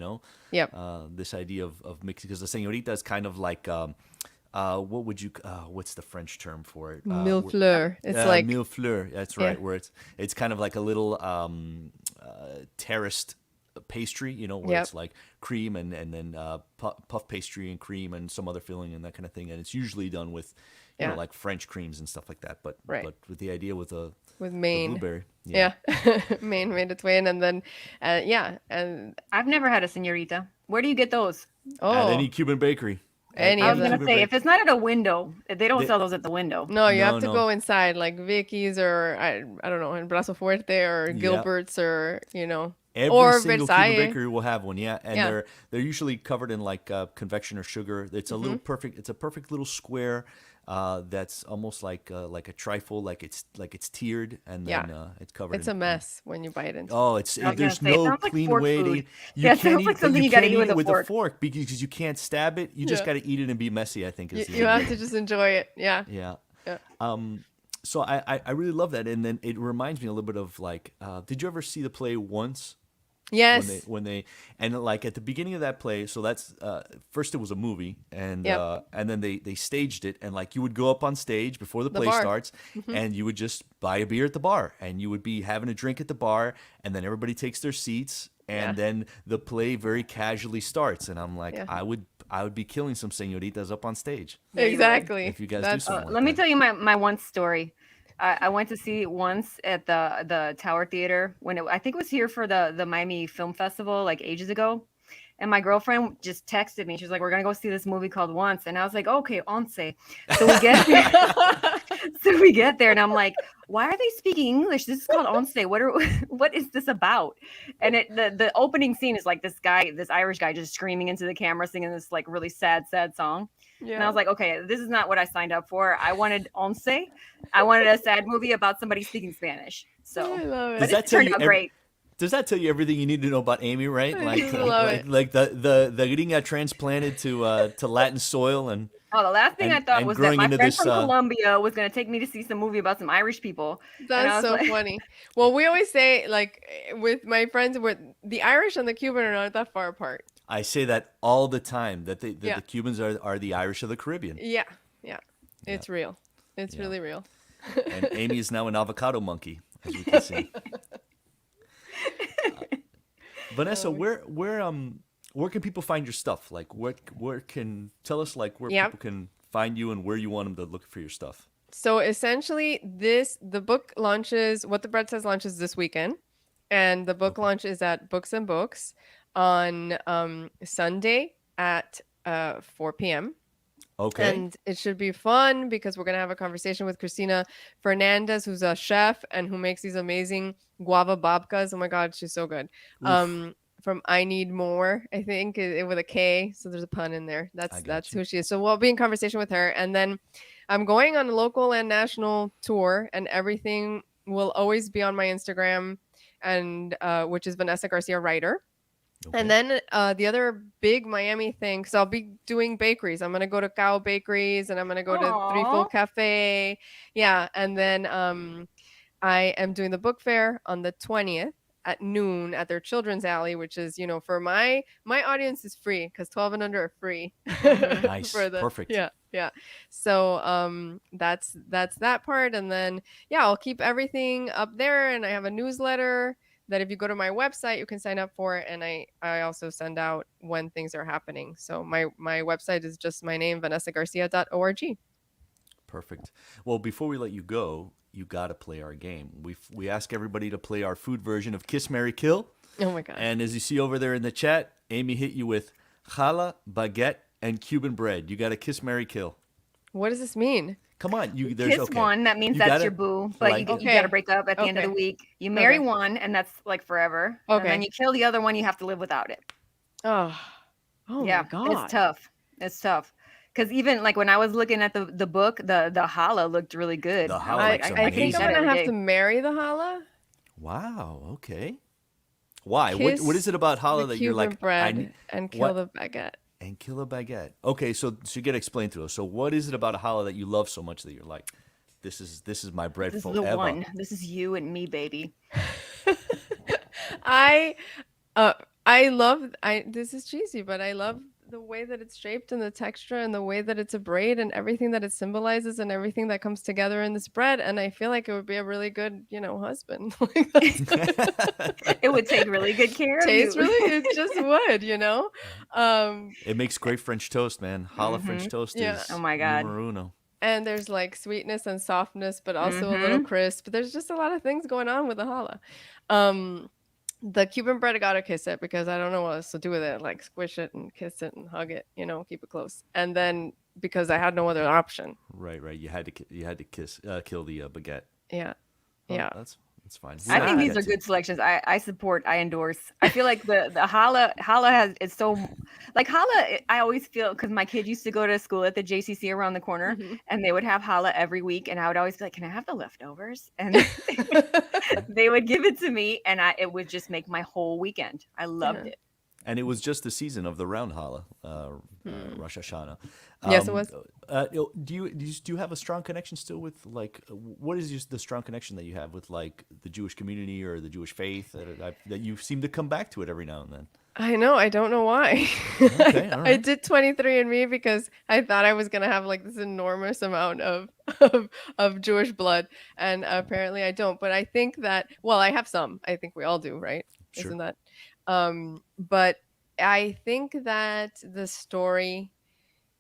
Yep. This idea of mixing, because the señorita is kind of like what's the French term for it? Millefleur. It's like millefleur. That's right. Yeah. Where it's kind of like a little terraced pastry, where Yep. it's like cream and then puff pastry and cream and some other filling and that kind of thing. And it's usually done with like French creams and stuff like that. But Right. but with the idea with Maine. blueberry. Yeah. Maine made its way in, and then and I've never had a señorita. Where do you get those? At any Cuban bakery. Any I of was them. gonna say, if it's not at a window, they don't sell those at the window. No, you No, have to no. go inside, like Vicky's or I don't know, in Brazo Fuerte or Gilbert's or Every or single Versailles. Cuban bakery will have one, and Yeah. they're usually covered in like confectioner sugar. It's a little perfect. It's a perfect little square that's almost like a trifle, like it's tiered, and then it's covered. It's a mess when you bite into. Oh, I was there's gonna say, it no sounds like clean fork way to. food. You Yeah, it can't sounds like eat, something you you gotta can't eat with a with fork. a fork because you can't stab it. You just Yeah. got to eat it and be messy. I think is You have to just enjoy it. Yeah. Yeah. Yeah. So I really love that, and then it reminds me a little bit of like, did you ever see the play Once? Yes. When they and like at the beginning of that play, so that's first it was a movie, and Yep. and then they staged it, and like you would go up on stage before the play bar. starts, and you would just buy a beer at the bar, and you would be having a drink at the bar, and then everybody takes their seats, and then the play very casually starts, and I'm like, Yeah. I would be killing some señoritas up on stage Exactly. if you guys do That's- something. Let me tell you my Once story. I went to see it once at the Tower Theater when I think it was here for the Miami Film Festival like ages ago. And my girlfriend just texted me. She was like, "We're gonna go see this movie called Once," and I was like, "Okay, once." So we get there. So we get there, and I'm like, "Why are they speaking English? This is called once. What is this about?" And the opening scene is like this Irish guy, just screaming into the camera, singing this like really sad song. Yeah. And I was like, okay, this is not what I signed up for. I wanted once. I wanted a sad movie about somebody speaking Spanish. So, I love it. but Does that it tell turned you out every- great. Does that tell you everything you need to know about Amy, right? I Like, just love like, it. like the gringa transplanted to Latin soil, and Oh, the last thing I and- thought and was that growing my into friend this, from Colombia was going to take me to see some movie about some Irish people. And I That's was so like- funny. Well, we always say, like, with my friends, the Irish and the Cuban are not that far apart. I say that all the time, that Yeah. the Cubans are the Irish of the Caribbean. Yeah, yeah. It's real. It's Yeah. really real. And Amy is now an avocado monkey, as we can see. Vanessa, where can people find your stuff? Like, where can tell us like where Yep. people can find you and where you want them to look for your stuff? So essentially, the book launches. What the Bread Says launches this weekend, and the book launch is at Books and Books on Sunday at 4 p.m. Okay. And it should be fun because we're going to have a conversation with Christina Fernandez, who's a chef and who makes these amazing guava babkas. Oh my God, she's so good. From I Need More, I think, with a K. So there's a pun in there. That's who she is. So we'll be in conversation with her. And then I'm going on a local and national tour, and everything will always be on my Instagram, and which is Vanessa Garcia Writer. Okay. And then the other big Miami thing, so I'll be doing bakeries. I'm going to go to Cow Bakeries, and I'm going to go to Three Full Cafe. Yeah. And then I am doing the book fair on the 20th at noon at their Children's Alley, which is, for my audience is free because 12 and under are free. Nice. Perfect. Yeah. Yeah. So that's that part. And then, I'll keep everything up there. And I have a newsletter that if you go to my website, you can sign up for it. And I also send out when things are happening. So my website is just my name, vanessagarcia.org. Perfect. Well, before we let you go, you got to play our game. We ask everybody to play our food version of Kiss, Marry, Kill. Oh my God. And as you see over there in the chat, Amy hit you with challah, baguette, and Cuban bread. You got to Kiss, Marry, Kill. What does this mean? Come on, there's Kiss one, that means that's your boo, but you got to break up at the end of the week. You marry one, and that's like forever. Okay. And then you kill the other one, you have to live without it. Oh yeah, my God. It's tough. Because even like when I was looking at the book, the challah looked really good. The challah looks I think I'm going to have to marry the challah. Wow, okay. Why? What is it about challah that you're like, bread and kill the baguette? And kill a baguette. Okay, so you get to explain to us. So what is it about a challah that you love so much that you're like, this is my bread this forever? This is the one. This is you and me, baby. I love. This is cheesy, but I love the way that it's shaped and the texture and the way that it's a braid and everything that it symbolizes and everything that comes together in this bread. And I feel like it would be a really good, husband. It would take really good care of you. It just would, It makes great French toast, man. Challah French toast is oh my God. numero uno. And there's like sweetness and softness, but also a little crisp. There's just a lot of things going on with the challah. The Cuban bread, I gotta kiss it because I don't know what else to do with it. Like squish it and kiss it and hug it, keep it close. And then because I had no other option. Right. You had to kill the baguette. Yeah. Oh, yeah. That's fine. I think these are good selections. I support. I endorse. I feel like the challah it's so like challah. I always feel because my kid used to go to school at the JCC around the corner, and they would have challah every week, and I would always be like, "Can I have the leftovers?" And they would give it to me, and it would just make my whole weekend. I loved it. And it was just the season of the round challah, Rosh Hashanah. Yes, it was. Do you have a strong connection still with like what is the strong connection that you have with like the Jewish community or the Jewish faith that you seem to come back to it every now and then? I know. I don't know why. Okay, all right. I did 23andMe because I thought I was gonna have like this enormous amount of Jewish blood, and apparently I don't. But I think that I have some. I think we all do, right? Sure. Isn't that? But I think that the story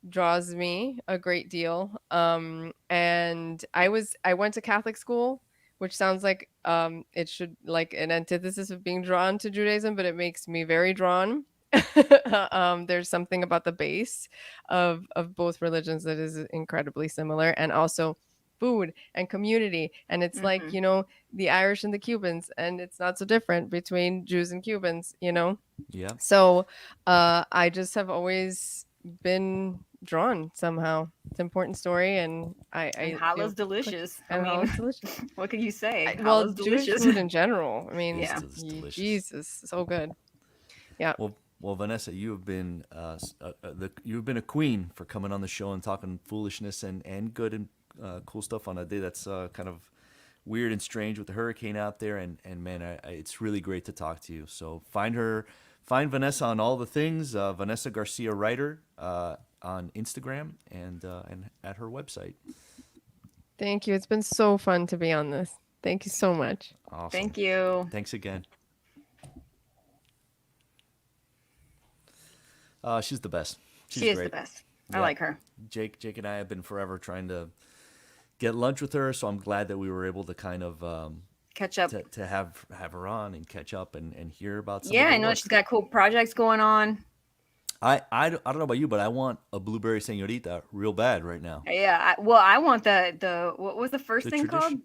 draws me a great deal. And I went to Catholic school, which sounds like it should like an antithesis of being drawn to Judaism, but it makes me very drawn. There's something about the base of both religions that is incredibly similar, and also food and community. And it's like, the Irish and the Cubans, and it's not so different between Jews and Cubans, Yeah. So I just have always been drawn somehow. It's an important story, and challah's delicious. Challah's delicious. What can you say? Well, Jewish Jewish food in general. I mean, Yeah. It's delicious. Jesus, so good. Yeah. Well, Vanessa, you have been you've been a queen for coming on the show and talking foolishness and good and cool stuff on a day that's kind of weird and strange with the hurricane out there. And man, it's really great to talk to you. So find her find Vanessa on all the things. Vanessa Garcia Writer on Instagram and at her website. Thank you. It's been so fun to be on this. Thank you so much. Awesome. Thank you. Thanks again. She's the best. She's She is great. the best. I Yeah. like her. Jake and I have been forever trying to get lunch with her, so I'm glad that we were able to kind of Catch up. to have her on and catch up and hear about some Yeah, of her I know work. she's got cool projects going on. I don't know about you, but I want a blueberry señorita real bad right now. Yeah, I want the what was the first The thing called? which-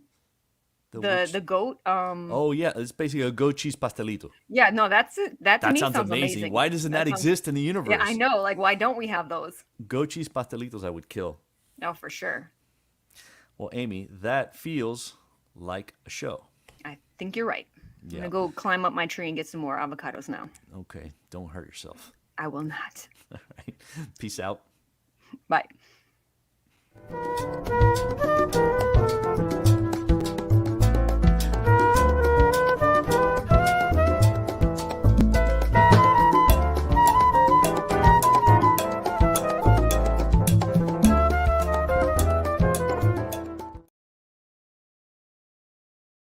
The goat. Oh yeah, it's basically a goat cheese pastelito. Yeah, no, that's it. That to That me sounds amazing. Why doesn't that sounds- exist in the universe? Yeah, I know. Like, why don't we have those? Goat cheese pastelitos, I would kill. No, for sure. Well, Amy, that feels like a show. I think you're right. I'm Yeah. gonna go climb up my tree and get some more avocados now. Okay, don't hurt yourself. I will not. All right, peace out. Bye.